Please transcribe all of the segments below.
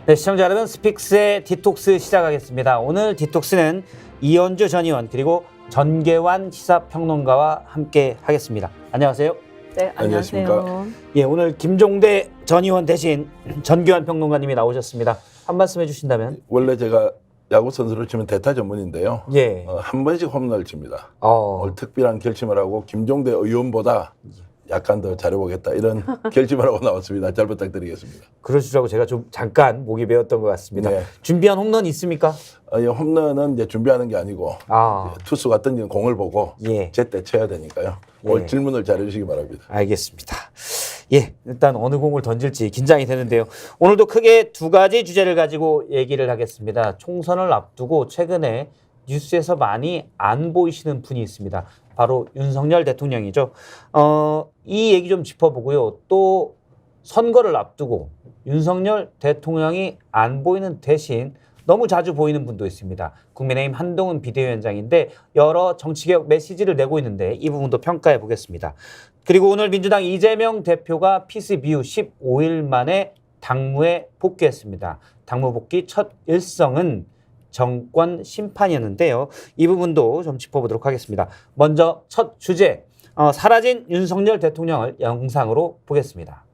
네, 시청자 여러분, 스픽스의 디톡스 시작하겠습니다. 오늘 디톡스는 이현주 전 의원 그리고 전계환 시사평론가와 함께 하겠습니다. 안녕하세요. 네, 안녕하세요. 예, 오늘 김종대 전 의원 대신 전계환 평론가님이 나오셨습니다. 한 말씀 해주신다면. 원래 제가 야구 선수를 치면 대타 전문인데요. 예. 한 번씩 홈런을 칩니다. 오늘 특별한 결심을 하고 김종대 의원보다 약간 더 잘해보겠다 이런 결심을 하고 나왔습니다. 잘 부탁드리겠습니다. 그러시라고 제가 좀 잠깐 목이 베었던 것 같습니다. 네. 준비한 홈런 있습니까? 홈런은 이제 준비하는 게 아니고 이제 투수가 던지는 공을 보고 제때 쳐야 되니까요. 오늘 질문을 잘해주시기 바랍니다. 알겠습니다. 예, 일단 어느 공을 던질지 긴장이 되는데요. 오늘도 크게 두 가지 주제를 가지고 얘기를 하겠습니다. 총선을 앞두고 최근에 뉴스에서 많이 안 보이시는 분이 있습니다. 바로 윤석열 대통령이죠. 이 얘기 좀 짚어보고요. 또 선거를 앞두고 윤석열 대통령이 안 보이는 대신 너무 자주 보이는 분도 있습니다. 국민의힘 한동훈 비대위원장인데 여러 정치개혁 메시지를 내고 있는데 이 부분도 평가해 보겠습니다. 그리고 오늘 민주당 이재명 대표가 피스 이후 15일 만에 당무에 복귀했습니다. 당무 복귀 첫 일성은 정권 심판이었는데요. 이 부분도 좀 짚어보도록 하겠습니다. 먼저 첫 주제, 사라진 윤석열 대통령을 영상으로 보겠습니다.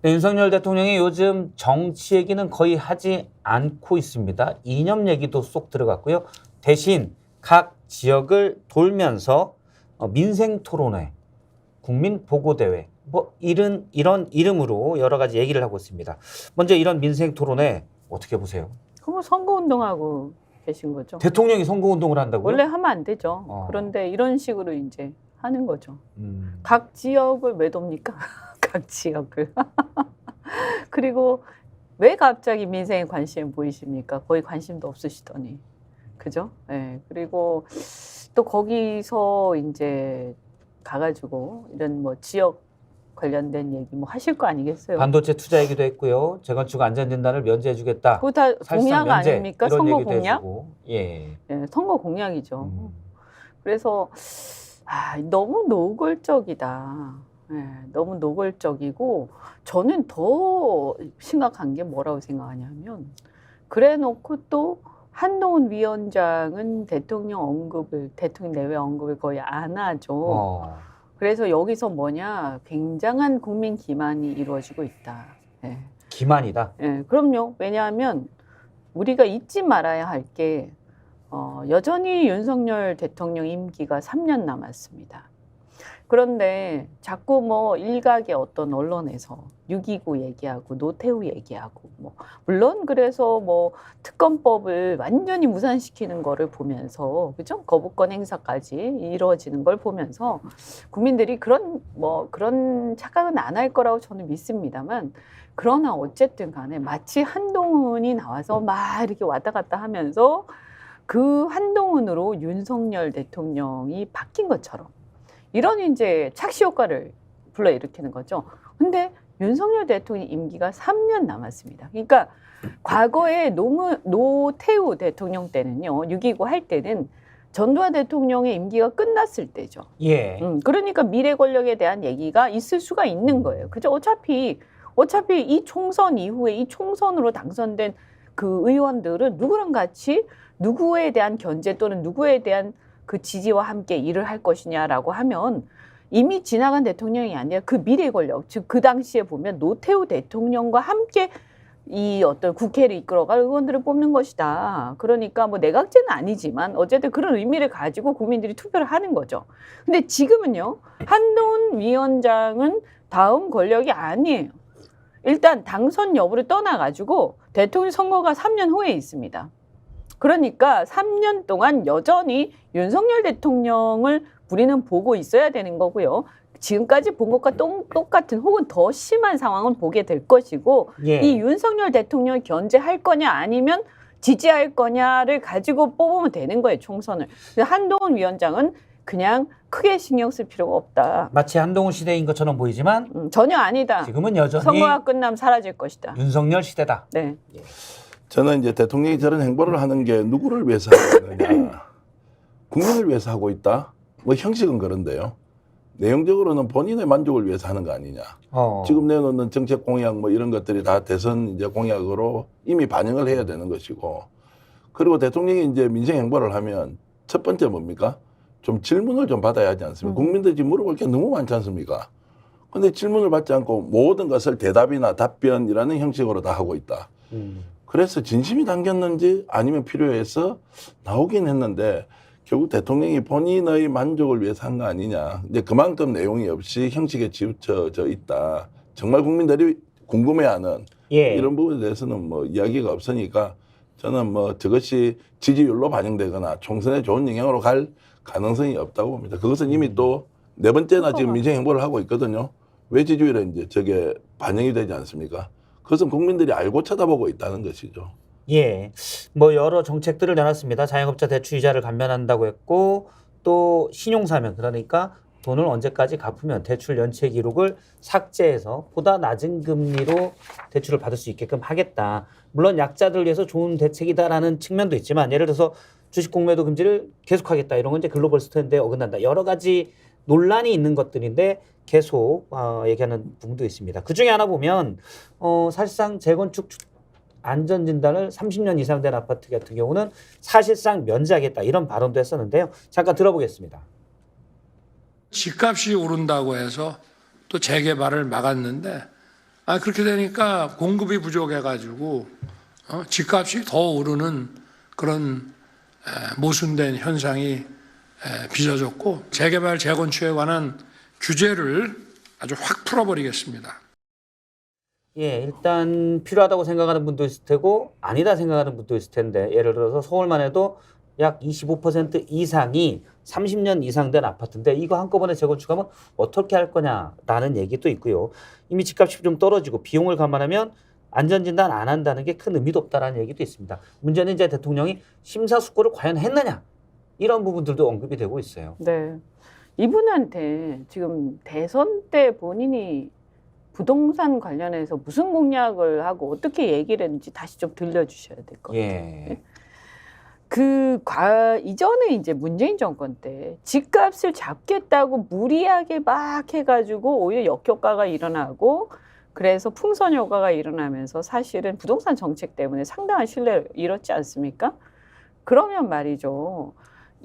네, 윤석열 대통령이 요즘 정치 얘기는 거의 하지 않고 있습니다. 이념 얘기도 쏙 들어갔고요. 대신 각 지역을 돌면서 민생 토론회, 국민 보고대회, 이런 이름으로 여러 가지 얘기를 하고 있습니다. 먼저 이런 민생 토론회 어떻게 보세요? 그럼 선거운동하고 계신 거죠? 대통령이 선거운동을 한다고요? 원래 하면 안 되죠. 그런데 이런 식으로 이제 하는 거죠. 각 지역을 왜 돕니까? 각 지역을. 그리고 왜 갑자기 민생에 관심이 보이십니까? 거의 관심도 없으시더니. 그죠? 네. 그리고 또 거기서 이제 가가지고 이런 뭐 지역 관련된 얘기 뭐 하실 거 아니겠어요? 반도체 투자 얘기도 했고요. 재건축 안전진단을 면제해주겠다. 그거 다 공약 면제, 아닙니까? 이런 선거 얘기도 공약? 해주고. 예. 네, 선거 공약이죠. 그래서 너무 노골적이다. 네, 너무 노골적이고 저는 더 심각한 게 뭐라고 생각하냐면 그래놓고 또 한동훈 위원장은 대통령 내외 언급을 거의 안 하죠. 그래서 여기서 뭐냐 굉장한 국민 기만이 이루어지고 있다. 네. 기만이다? 네, 그럼요. 왜냐하면 우리가 잊지 말아야 할 게 여전히 윤석열 대통령 임기가 3년 남았습니다. 그런데 자꾸 뭐 일각의 어떤 언론에서 6.29 얘기하고 노태우 얘기하고 물론 그래서 뭐 특검법을 완전히 무산시키는 거를 보면서 그죠? 거부권 행사까지 이루어지는 걸 보면서 국민들이 그런 착각은 안 할 거라고 저는 믿습니다만 그러나 어쨌든 간에 마치 한동훈이 나와서 막 이렇게 왔다 갔다 하면서 그 한동훈으로 윤석열 대통령이 바뀐 것처럼 이런 이제 착시 효과를 불러일으키는 거죠. 근데 윤석열 대통령 임기가 3년 남았습니다. 그러니까 과거에 노태우 대통령 때는요, 6.29 할 때는 전두환 대통령의 임기가 끝났을 때죠. 예. 그러니까 미래 권력에 대한 얘기가 있을 수가 있는 거예요. 그죠? 어차피 이 총선 이후에 이 총선으로 당선된 그 의원들은 누구랑 같이 누구에 대한 견제 또는 누구에 대한 그 지지와 함께 일을 할 것이냐라고 하면 이미 지나간 대통령이 아니라 그 미래 권력, 즉 그 당시에 보면 노태우 대통령과 함께 이 어떤 국회를 이끌어갈 의원들을 뽑는 것이다. 그러니까 뭐 내각제는 아니지만 어쨌든 그런 의미를 가지고 국민들이 투표를 하는 거죠. 근데 지금은요, 한동훈 위원장은 다음 권력이 아니에요. 일단 당선 여부를 떠나가지고 대통령 선거가 3년 후에 있습니다. 그러니까 3년 동안 여전히 윤석열 대통령을 우리는 보고 있어야 되는 거고요. 지금까지 본 것과 똑같은 혹은 더 심한 상황을 보게 될 것이고 예. 이 윤석열 대통령을 견제할 거냐 아니면 지지할 거냐를 가지고 뽑으면 되는 거예요, 총선을. 근데 한동훈 위원장은 그냥 크게 신경 쓸 필요가 없다. 마치 한동훈 시대인 것처럼 보이지만 전혀 아니다. 지금은 여전히 선거가 끝나면 사라질 것이다. 윤석열 시대다. 네. 저는 이제 대통령이 저런 행보를 하는 게 누구를 위해서 하는 거냐. 국민을 위해서 하고 있다. 뭐 형식은 그런데요. 내용적으로는 본인의 만족을 위해서 하는 거 아니냐. 지금 내놓는 정책 공약 뭐 이런 것들이 다 대선 이제 공약으로 이미 반영을 해야 되는 것이고, 그리고 대통령이 이제 민생 행보를 하면 첫 번째 뭡니까? 좀 질문을 좀 받아야 하지 않습니까? 국민들이 지금 물어볼 게 너무 많지 않습니까? 근데 질문을 받지 않고 모든 것을 대답이나 답변이라는 형식으로 다 하고 있다. 그래서 진심이 담겼는지 아니면 필요해서 나오긴 했는데 결국 대통령이 본인의 만족을 위해서 한 거 아니냐. 이제 그만큼 내용이 없이 형식에 치우쳐져 있다. 정말 국민들이 궁금해하는 예. 이런 부분에 대해서는 뭐 이야기가 없으니까 저는 뭐 저것이 지지율로 반영되거나 총선에 좋은 영향으로 갈 가능성이 없다고 봅니다. 그것은 이미 또 네 번째나 지금 민생 행보를 하고 있거든요. 왜 지지율에 이제 저게 반영이 되지 않습니까? 그것은 국민들이 알고 쳐다보고 있다는 것이죠. 예, 뭐 여러 정책들을 내놨습니다. 자영업자 대출 이자를 감면한다고 했고 또 신용사면, 그러니까 돈을 언제까지 갚으면 대출 연체 기록을 삭제해서 보다 낮은 금리로 대출을 받을 수 있게끔 하겠다. 물론 약자들을 위해서 좋은 대책이다라는 측면도 있지만 예를 들어서 주식 공매도 금지를 계속하겠다, 이런 건 이제 글로벌 스탠드에 어긋난다. 여러 가지 논란이 있는 것들인데 계속 얘기하는 부분도 있습니다. 그 중에 하나 보면 사실상 재건축 안전진단을 30년 이상 된 아파트 같은 경우는 사실상 면제하겠다, 이런 발언도 했었는데요. 잠깐 들어보겠습니다. 집값이 오른다고 해서 또 재개발을 막았는데 그렇게 되니까 공급이 부족해가지고 집값이 더 오르는 그런 모순된 현상이 빚어졌고, 재개발 재건축에 관한 규제를 아주 확 풀어버리겠습니다. 예, 일단 필요하다고 생각하는 분도 있을 테고 아니다 생각하는 분도 있을 텐데, 예를 들어서 서울만 해도 약 25% 이상이 30년 이상 된 아파트인데 이거 한꺼번에 재건축하면 어떻게 할 거냐라는 얘기도 있고요. 이미 집값이 좀 떨어지고 비용을 감안하면 안전진단 안 한다는 게 큰 의미도 없다라는 얘기도 있습니다. 문제는 이제 대통령이 심사숙고를 과연 했느냐, 이런 부분들도 언급이 되고 있어요. 네. 이분한테 지금 대선 때 본인이 부동산 관련해서 무슨 공약을 하고 어떻게 얘기를 했는지 다시 좀 들려주셔야 될 것 같아요. 예. 이전에 이제 문재인 정권 때 집값을 잡겠다고 무리하게 막 해가지고 오히려 역효과가 일어나고, 그래서 풍선 효과가 일어나면서 사실은 부동산 정책 때문에 상당한 신뢰를 잃었지 않습니까? 그러면 말이죠.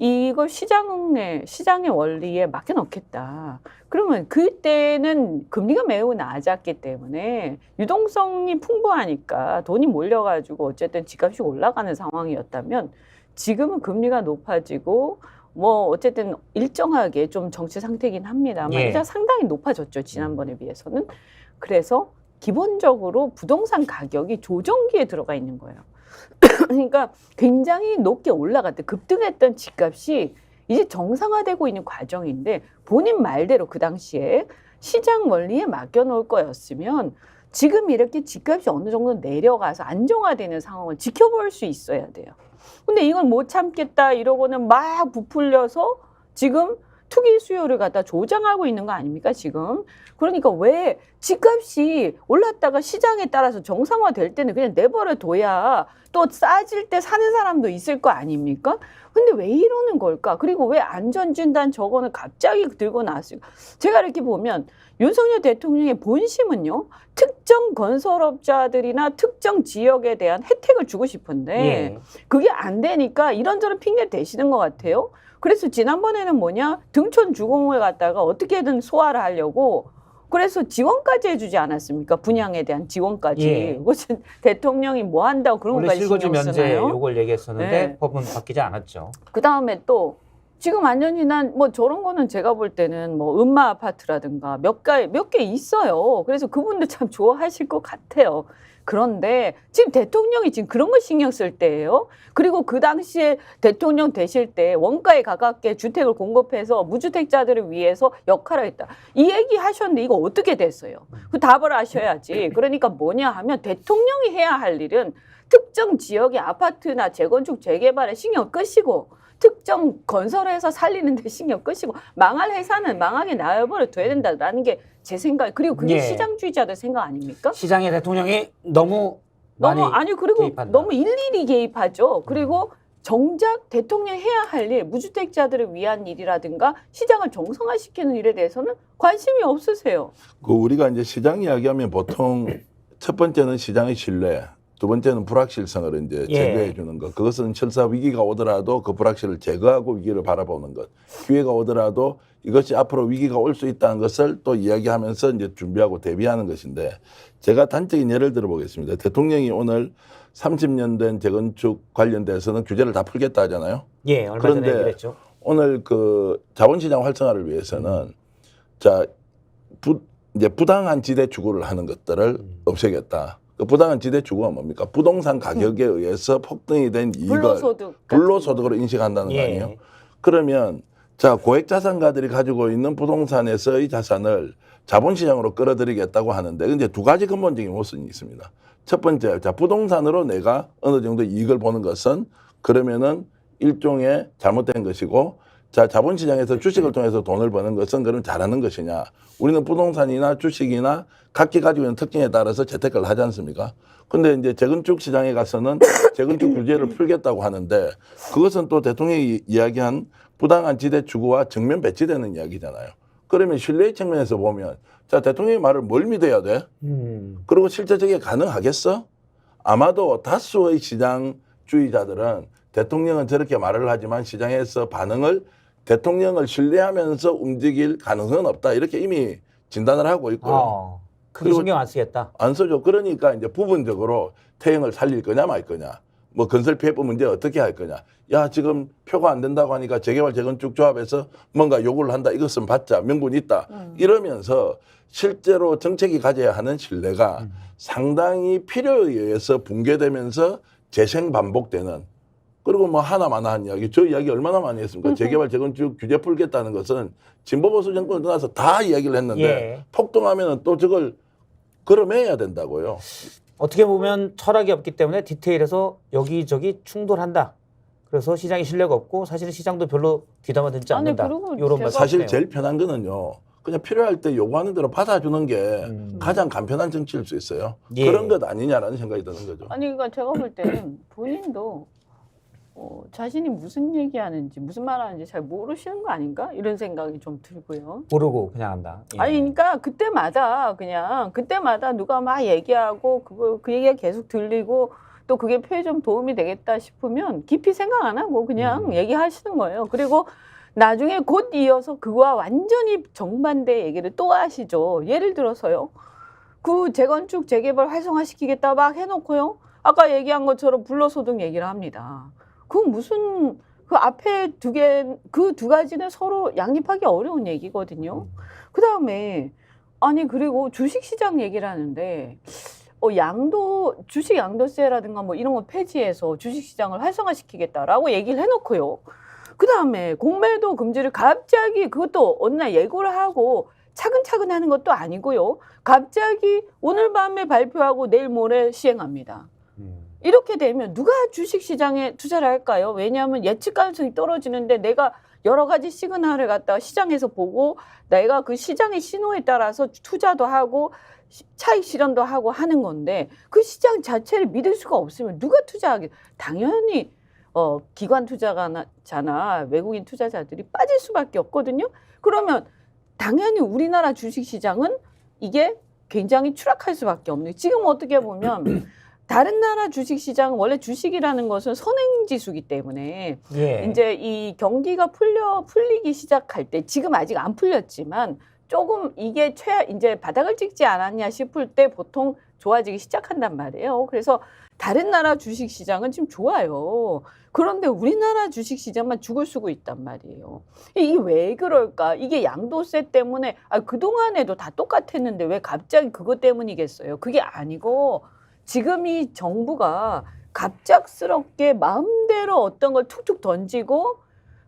이걸 시장의 원리에 맡겨놓겠다. 그러면 그때는 금리가 매우 낮았기 때문에 유동성이 풍부하니까 돈이 몰려가지고 어쨌든 집값이 올라가는 상황이었다면, 지금은 금리가 높아지고 뭐 어쨌든 일정하게 좀 정체 상태이긴 합니다만 일단 상당히 높아졌죠, 지난번에 비해서는. 그래서 기본적으로 부동산 가격이 조정기에 들어가 있는 거예요. 그러니까 굉장히 높게 올라갔대, 급등했던 집값이 이제 정상화되고 있는 과정인데, 본인 말대로 그 당시에 시장 원리에 맡겨놓을 거였으면 지금 이렇게 집값이 어느 정도 내려가서 안정화되는 상황을 지켜볼 수 있어야 돼요. 근데 이걸 못 참겠다 이러고는 막 부풀려서 지금 투기 수요를 갖다 조장하고 있는 거 아닙니까, 지금? 그러니까 왜 집값이 올랐다가 시장에 따라서 정상화될 때는 그냥 내버려 둬야 또 싸질 때 사는 사람도 있을 거 아닙니까? 근데 왜 이러는 걸까? 그리고 왜 안전진단 저거는 갑자기 들고 나왔을까? 제가 이렇게 보면 윤석열 대통령의 본심은요, 특정 건설업자들이나 특정 지역에 대한 혜택을 주고 싶은데 그게 안 되니까 이런저런 핑계 대시는 것 같아요. 그래서 지난번에는 뭐냐, 등촌 주공을 갖다가 어떻게든 소화를 하려고 그래서 지원까지 해주지 않았습니까? 분양에 대한 지원까지. 그것은 대통령이 뭐 한다고 그런 원래 것까지 실거주 신경 면제 쓰나요? 요걸 얘기했었는데 법은 바뀌지 않았죠. 그 다음에 또 지금 완전히 난 뭐 저런 거는 제가 볼 때는 뭐 음마 아파트라든가 몇 개 있어요. 그래서 그분들 참 좋아하실 것 같아요. 그런데 지금 대통령이 지금 그런 거 신경 쓸 때예요. 그리고 그 당시에 대통령 되실 때 원가에 가깝게 주택을 공급해서 무주택자들을 위해서 역할을 했다. 이 얘기 하셨는데 이거 어떻게 됐어요? 그 답을 하셔야지. 그러니까 뭐냐 하면 대통령이 해야 할 일은 특정 지역의 아파트나 재건축 재개발에 신경 끄시고 특정 건설회사 살리는 데 신경 끄시고 망할 회사는 망하게 놔버려 둬야 된다라는 게 제 생각. 그리고 그게 예. 시장주의자들 생각 아닙니까? 시장에 대통령이 너무 많이 아니 그리고 개입한다. 너무 일일이 개입하죠. 그리고 정작 대통령이 해야 할 일, 무주택자들을 위한 일이라든가 시장을 정상화시키는 일에 대해서는 관심이 없으세요. 그 우리가 이제 시장 이야기하면 보통 첫 번째는 시장의 신뢰, 두 번째는 불확실성을 이제 예. 제거해 주는 것. 그것은 설사 위기가 오더라도 그 불확실을 제거하고 위기를 바라보는 것. 기회가 오더라도 이것이 앞으로 위기가 올 수 있다는 것을 또 이야기하면서 이제 준비하고 대비하는 것인데, 제가 단적인 예를 들어 보겠습니다. 대통령이 오늘 30년 된 재건축 관련돼서는 규제를 다 풀겠다 하잖아요. 예, 얼마 전에 그런데 얘기했죠. 오늘 그 자본시장 활성화를 위해서는 자 이제 부당한 지대 추구를 하는 것들을 없애겠다. 그 부당한 지대 추구가 뭡니까? 부동산 가격에 의해서 폭등이 된 이익을 불로소득으로 인식한다는 거 예. 아니에요? 그러면 자 고액 자산가들이 가지고 있는 부동산에서의 자산을 자본시장으로 끌어들이겠다고 하는데, 근데 두 가지 근본적인 모순이 있습니다. 첫 번째, 자 부동산으로 내가 어느 정도 이익을 보는 것은 그러면은 일종의 잘못된 것이고, 자 자본시장에서 주식을 통해서 돈을 버는 것은 그럼 잘하는 것이냐? 우리는 부동산이나 주식이나 각기 가지고 있는 특징에 따라서 재테크를 하지 않습니까? 근데 이제 재건축 시장에 가서는 재건축 규제를 풀겠다고 하는데, 그것은 또 대통령이 이야기한 부당한 지대 추구와 정면 배치되는 이야기잖아요. 그러면 신뢰의 측면에서 보면 자 대통령의 말을 뭘 믿어야 돼? 그리고 실제 저게 가능하겠어? 아마도 다수의 시장주의자들은 대통령은 저렇게 말을 하지만 시장에서 반응을 대통령을 신뢰하면서 움직일 가능성은 없다, 이렇게 이미 진단을 하고 있고요. 크게 그리고 신경 안 쓰겠다. 안 써줘. 그러니까 이제 부분적으로 태형을 살릴 거냐 말 거냐, 뭐 건설 피해법 문제 어떻게 할 거냐. 야 지금 표가 안 된다고 하니까 재개발 재건축 조합에서 뭔가 요구를 한다, 이것은 받자, 명분이 있다, 이러면서 실제로 정책이 가져야 하는 신뢰가 상당히 필요에 의해서 붕괴되면서 재생 반복되는. 그리고 뭐 하나마나 한 이야기, 저 이야기 얼마나 많이 했습니까? 재개발 재건축 규제 풀겠다는 것은 진보 보수 정권을 떠나서 다 이야기를 했는데 예. 폭동하면은 또 저걸 걸어매야 된다고요. 어떻게 보면 철학이 없기 때문에 디테일에서 여기저기 충돌한다. 그래서 시장이 신뢰가 없고 사실은 시장도 별로 귀담아 듣지 아니, 않는다. 그리고 이런 제가- 말씀. 사실 제일 편한 거는요, 그냥 필요할 때 요구하는 대로 받아주는 게 가장 간편한 정치일 수 있어요. 예. 그런 것 아니냐라는 생각이 드는 거죠. 아니 그러니까 제가 볼 때는 본인도 자신이 무슨 얘기하는지 무슨 말하는지 잘 모르시는 거 아닌가 이런 생각이 좀 들고요. 모르고 그냥 한다. 예. 아니 그러니까 그때마다 누가 막 얘기하고 그 얘기가 계속 들리고 또 그게 표에 좀 도움이 되겠다 싶으면 깊이 생각 안 하고 그냥 얘기하시는 거예요. 그리고 나중에 곧 이어서 그와 완전히 정반대 얘기를 또 하시죠. 예를 들어서요. 그 재건축 재개발 활성화시키겠다 막 해놓고요. 아까 얘기한 것처럼 불로소득 얘기를 합니다. 그 무슨 그 앞에 그 두 가지는 서로 양립하기 어려운 얘기거든요. 그 다음에 아니 그리고 주식시장 얘기를 하는데 주식 양도세라든가 뭐 이런 거 폐지해서 주식시장을 활성화시키겠다라고 얘기를 해놓고요. 그 다음에 공매도 금지를 갑자기 그것도 어느 날 예고를 하고 차근차근 하는 것도 아니고요. 갑자기 오늘 밤에 발표하고 내일 모레 시행합니다. 이렇게 되면 누가 주식시장에 투자를 할까요? 왜냐하면 예측 가능성이 떨어지는데 내가 여러 가지 시그널을 갖다가 시장에서 보고 내가 그 시장의 신호에 따라서 투자도 하고 차익 실현도 하고 하는 건데 그 시장 자체를 믿을 수가 없으면 누가 투자하겠? 당연히 기관 투자자나 외국인 투자자들이 빠질 수밖에 없거든요. 그러면 당연히 우리나라 주식시장은 이게 굉장히 추락할 수밖에 없는. 지금 어떻게 보면 다른 나라 주식시장은 원래 주식이라는 것은 선행지수기 때문에 예. 이제 이 경기가 풀리기 시작할 때 지금 아직 안 풀렸지만 조금 이게 이제 바닥을 찍지 않았냐 싶을 때 보통 좋아지기 시작한단 말이에요. 그래서 다른 나라 주식 시장은 지금 좋아요. 그런데 우리나라 주식 시장만 죽을 쓰고 있단 말이에요. 이게 왜 그럴까? 이게 양도세 때문에 그동안에도 다 똑같았는데 왜 갑자기 그것 때문이겠어요? 그게 아니고 지금 이 정부가 갑작스럽게 마음대로 어떤 걸 툭툭 던지고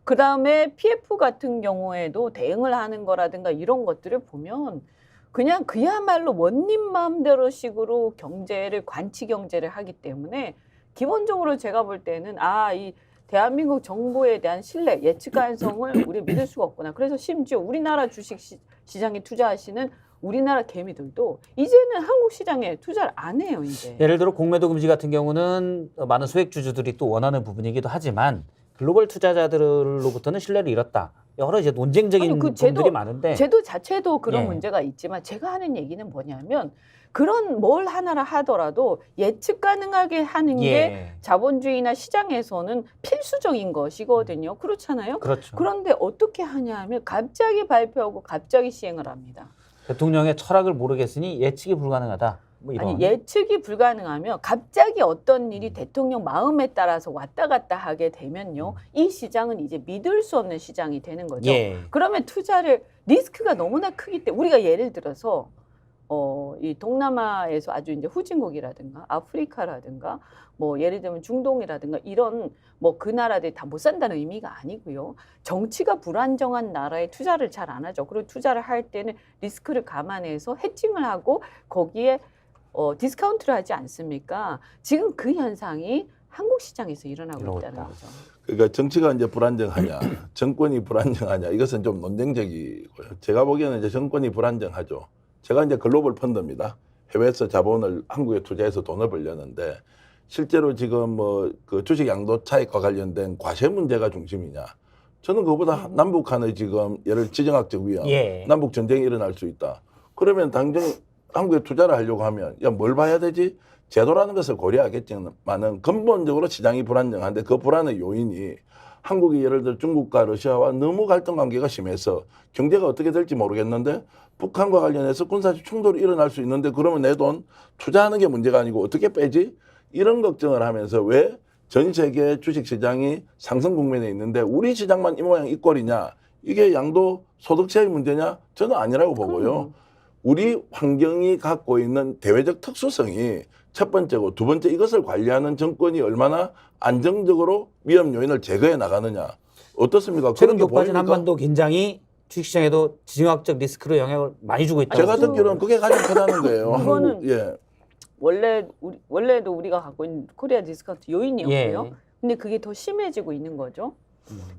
그다음에 PF 같은 경우에도 대응을 하는 거라든가 이런 것들을 보면 그냥 그야말로 원님 마음대로 식으로 경제를 관치 경제를 하기 때문에 기본적으로 제가 볼 때는 이 대한민국 정부에 대한 신뢰, 예측 가능성을 우리 믿을 수가 없구나. 그래서 심지어 우리나라 주식 시장에 투자하시는 우리나라 개미들도 이제는 한국 시장에 투자를 안 해요, 이제. 예를 들어 공매도 금지 같은 경우는 많은 소액주주들이 또 원하는 부분이기도 하지만 글로벌 투자자들로부터는 신뢰를 잃었다. 여러 이제 논쟁적인 부분들이 많은데 제도 자체도 그런 예. 문제가 있지만 제가 하는 얘기는 뭐냐면 그런 뭘 하나를 하더라도 예측 가능하게 하는 게 예. 자본주의나 시장에서는 필수적인 것이거든요. 그렇잖아요. 그렇죠. 그런데 어떻게 하냐 하면 갑자기 발표하고 갑자기 시행을 합니다. 대통령의 철학을 모르겠으니 예측이 불가능하다. 뭐 이런. 아니 예측이 불가능하면 갑자기 어떤 일이 대통령 마음에 따라서 왔다 갔다 하게 되면요. 이 시장은 이제 믿을 수 없는 시장이 되는 거죠. 예. 그러면 투자를 리스크가 너무나 크기 때문에 우리가 예를 들어서 이 동남아에서 아주 이제 후진국이라든가 아프리카라든가 뭐 예를 들면 중동이라든가 이런 뭐 그 나라들이 다 못 산다는 의미가 아니고요. 정치가 불안정한 나라에 투자를 잘 안 하죠. 그리고 투자를 할 때는 리스크를 감안해서 해칭을 하고 거기에 디스카운트를 하지 않습니까? 지금 그 현상이 한국 시장에서 일어나고 있다는 거죠. 그러니까 정치가 이제 불안정하냐, 정권이 불안정하냐, 이것은 좀 논쟁적이고요. 제가 보기에는 이제 정권이 불안정하죠. 제가 이제 글로벌 펀드입니다. 해외에서 자본을 한국에 투자해서 돈을 벌려는데 실제로 지금 뭐 그 주식 양도 차익과 관련된 과세 문제가 중심이냐? 저는 그거보다 남북 간의 지금 예를 지정학적 위험, 예. 남북 전쟁이 일어날 수 있다. 그러면 당장 한국에 투자를 하려고 하면 뭘 봐야 되지? 제도라는 것을 고려하겠지만은 근본적으로 시장이 불안정한데 그 불안의 요인이 한국이 예를 들어 중국과 러시아와 너무 갈등 관계가 심해서 경제가 어떻게 될지 모르겠는데 북한과 관련해서 군사적 충돌이 일어날 수 있는데 그러면 내 돈 투자하는 게 문제가 아니고 어떻게 빼지? 이런 걱정을 하면서 왜 전 세계 주식 시장이 상승 국면에 있는데 우리 시장만 이 모양 이 꼴이냐? 이게 양도 소득세의 문제냐? 저는 아니라고 보고요. 우리 환경이 갖고 있는 대외적 특수성이 첫 번째고 두 번째 이것을 관리하는 정권이 얼마나 안정적으로 위험 요인을 제거해 나가느냐. 어떻습니까? 최근 그런 게 높아진 보입니까? 한반도 긴장이 주식시장에도 지정학적 리스크로 영향을 많이 주고 있다고. 제가 듣기로는 그게 가장 크다는 거예요. 그거는 한국, 예. 원래도 우리가 갖고 있는 코리아 디스카운트 요인이었고요. 예. 근데 그게 더 심해지고 있는 거죠.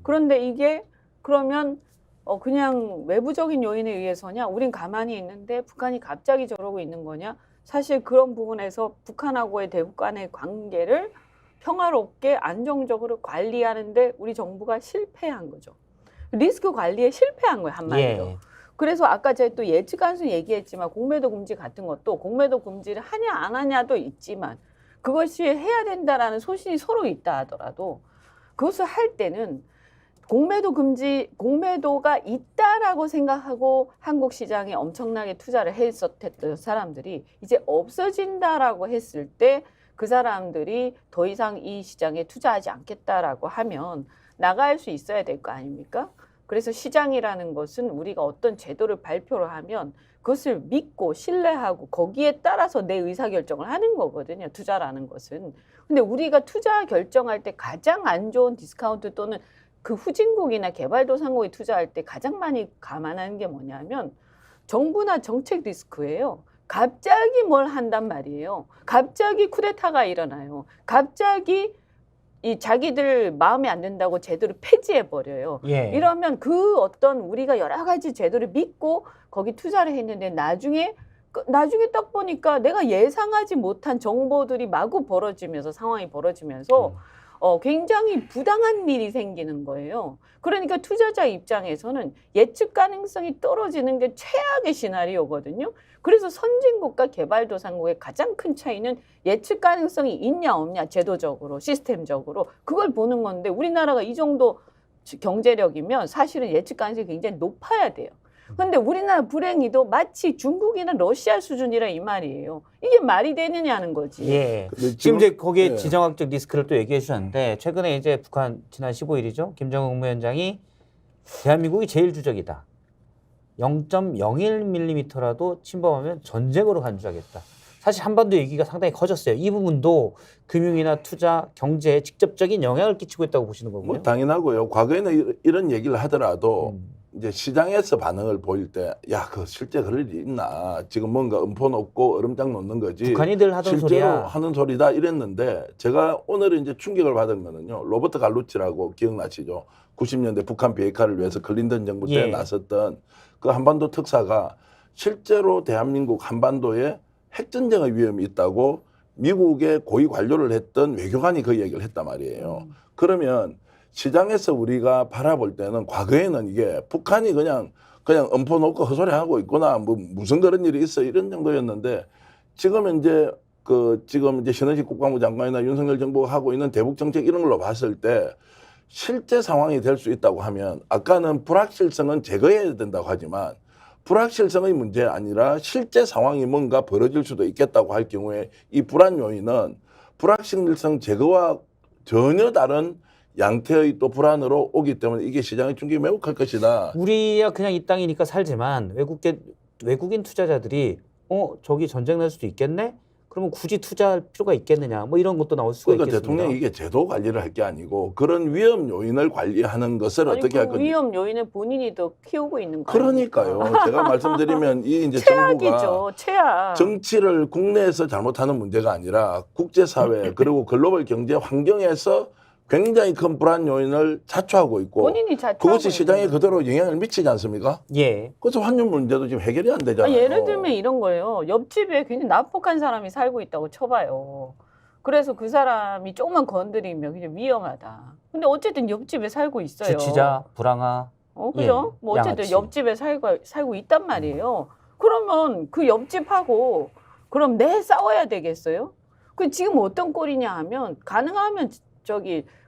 그런데 이게 그러면 그냥 외부적인 요인에 의해서냐? 우린 가만히 있는데 북한이 갑자기 저러고 있는 거냐? 사실 그런 부분에서 북한하고의 대북 간의 관계를 평화롭게 안정적으로 관리하는데 우리 정부가 실패한 거죠. 리스크 관리에 실패한 거예요, 한마디로. 예. 그래서 아까 제가 또 예측 가능성 얘기했지만 공매도 금지 같은 것도 공매도 금지를 하냐 안 하냐도 있지만 그것이 해야 된다라는 소신이 서로 있다 하더라도 그것을 할 때는 공매도가 있다라고 생각하고 한국 시장에 엄청나게 투자를 했었던 사람들이 이제 없어진다라고 했을 때 그 사람들이 더 이상 이 시장에 투자하지 않겠다라고 하면 나갈 수 있어야 될 거 아닙니까? 그래서 시장이라는 것은 우리가 어떤 제도를 발표를 하면 그것을 믿고 신뢰하고 거기에 따라서 내 의사결정을 하는 거거든요. 투자라는 것은. 근데 우리가 투자 결정할 때 가장 안 좋은 디스카운트 또는 그 후진국이나 개발도상국에 투자할 때 가장 많이 감안하는 게 뭐냐면 정부나 정책 리스크예요. 갑자기 뭘 한단 말이에요. 갑자기 쿠데타가 일어나요. 갑자기 이 자기들 마음에 안 든다고 제도를 폐지해 버려요. 예. 이러면 그 어떤 우리가 여러 가지 제도를 믿고 거기 투자를 했는데 나중에 딱 보니까 내가 예상하지 못한 정보들이 마구 벌어지면서 상황이 벌어지면서 굉장히 부당한 일이 생기는 거예요. 그러니까 투자자 입장에서는 예측 가능성이 떨어지는 게 최악의 시나리오거든요. 그래서 선진국과 개발도상국의 가장 큰 차이는 예측 가능성이 있냐 없냐 제도적으로 시스템적으로 그걸 보는 건데 우리나라가 이 정도 경제력이면 사실은 예측 가능성이 굉장히 높아야 돼요. 근데 우리나라 불행히도 마치 중국이나 러시아 수준이라 이 말이에요. 이게 말이 되느냐는 거지. 예. 근데 지금 이제 거기에 예. 지정학적 리스크를 또 얘기해 주셨는데 최근에 이제 북한 지난 15일이죠. 김정은 국무위원장이 대한민국이 제일 주적이다. 0.01mm라도 침범하면 전쟁으로 간주하겠다. 사실 한반도 얘기가 상당히 커졌어요. 이 부분도 금융이나 투자, 경제에 직접적인 영향을 끼치고 있다고 보시는 거고요. 뭐 당연하고요. 과거에는 이런 얘기를 하더라도 이제 시장에서 반응을 보일 때, 야, 그 실제 그럴 일이 있나? 지금 뭔가 음포 놓고 얼음장 놓는 거지. 북한이 늘 하던 실제로 소리야. 하는 소리다 이랬는데 제가 오늘은 이제 충격을 받은 거는요. 로버트 갈루치라고 기억나시죠? 90년대 북한 비핵화를 위해서 클린턴 정부 때 예. 나섰던 그 한반도 특사가 실제로 대한민국 한반도에 핵전쟁의 위험이 있다고 미국의 고위 관료를 했던 외교관이 그 얘기를 했단 말이에요. 그러면 시장에서 우리가 바라볼 때는 과거에는 이게 북한이 그냥 음포 놓고 헛소리하고 있구나, 뭐 무슨 그런 일이 있어 이런 정도였는데 지금 이제 신원식 국방부 장관이나 윤석열 정부가 하고 있는 대북 정책 이런 걸로 봤을 때 실제 상황이 될 수 있다고 하면 아까는 불확실성은 제거해야 된다고 하지만 불확실성의 문제 아니라 실제 상황이 뭔가 벌어질 수도 있겠다고 할 경우에 이 불안 요인은 불확실성 제거와 전혀 다른 양태의 또 불안으로 오기 때문에 이게 시장의 충격이 매우 클 것이다. 우리야 그냥 이 땅이니까 살지만 외국인 투자자들이 저기 전쟁 날 수도 있겠네? 그러면 굳이 투자할 필요가 있겠느냐? 뭐 이런 것도 나올 수가 그러니까 있겠습니다. 대통령이 이게 제도 관리를 할 게 아니고 그런 위험 요인을 관리하는 것을 아니, 어떻게 할 그 건지. 위험 요인을 본인이 더 키우고 있는 거 그러니까요. 아닙니까? 제가 말씀드리면 이 이제 정부가 최악이죠. 최악. 정치를 국내에서 잘못하는 문제가 아니라 국제사회 그리고 글로벌 경제 환경에서 굉장히 큰 불안 요인을 자초하고 있고 본인이 자초하고 그것이 시장에 있는 그대로 영향을 미치지 않습니까? 예. 그래서 환율 문제도 지금 해결이 안 되잖아요. 예를 들면 이런 거예요. 옆집에 굉장히 난폭한 사람이 살고 있다고 쳐봐요. 그래서 그 사람이 조금만 건드리면 그냥 위험하다. 근데 어쨌든 옆집에 살고 있어요. 주치자, 불황아. 그죠? 예, 뭐 어쨌든 양아치. 옆집에 살고 있단 말이에요. 그러면 그 옆집하고 그럼 내 싸워야 되겠어요? 그 지금 어떤 꼴이냐 하면 가능하면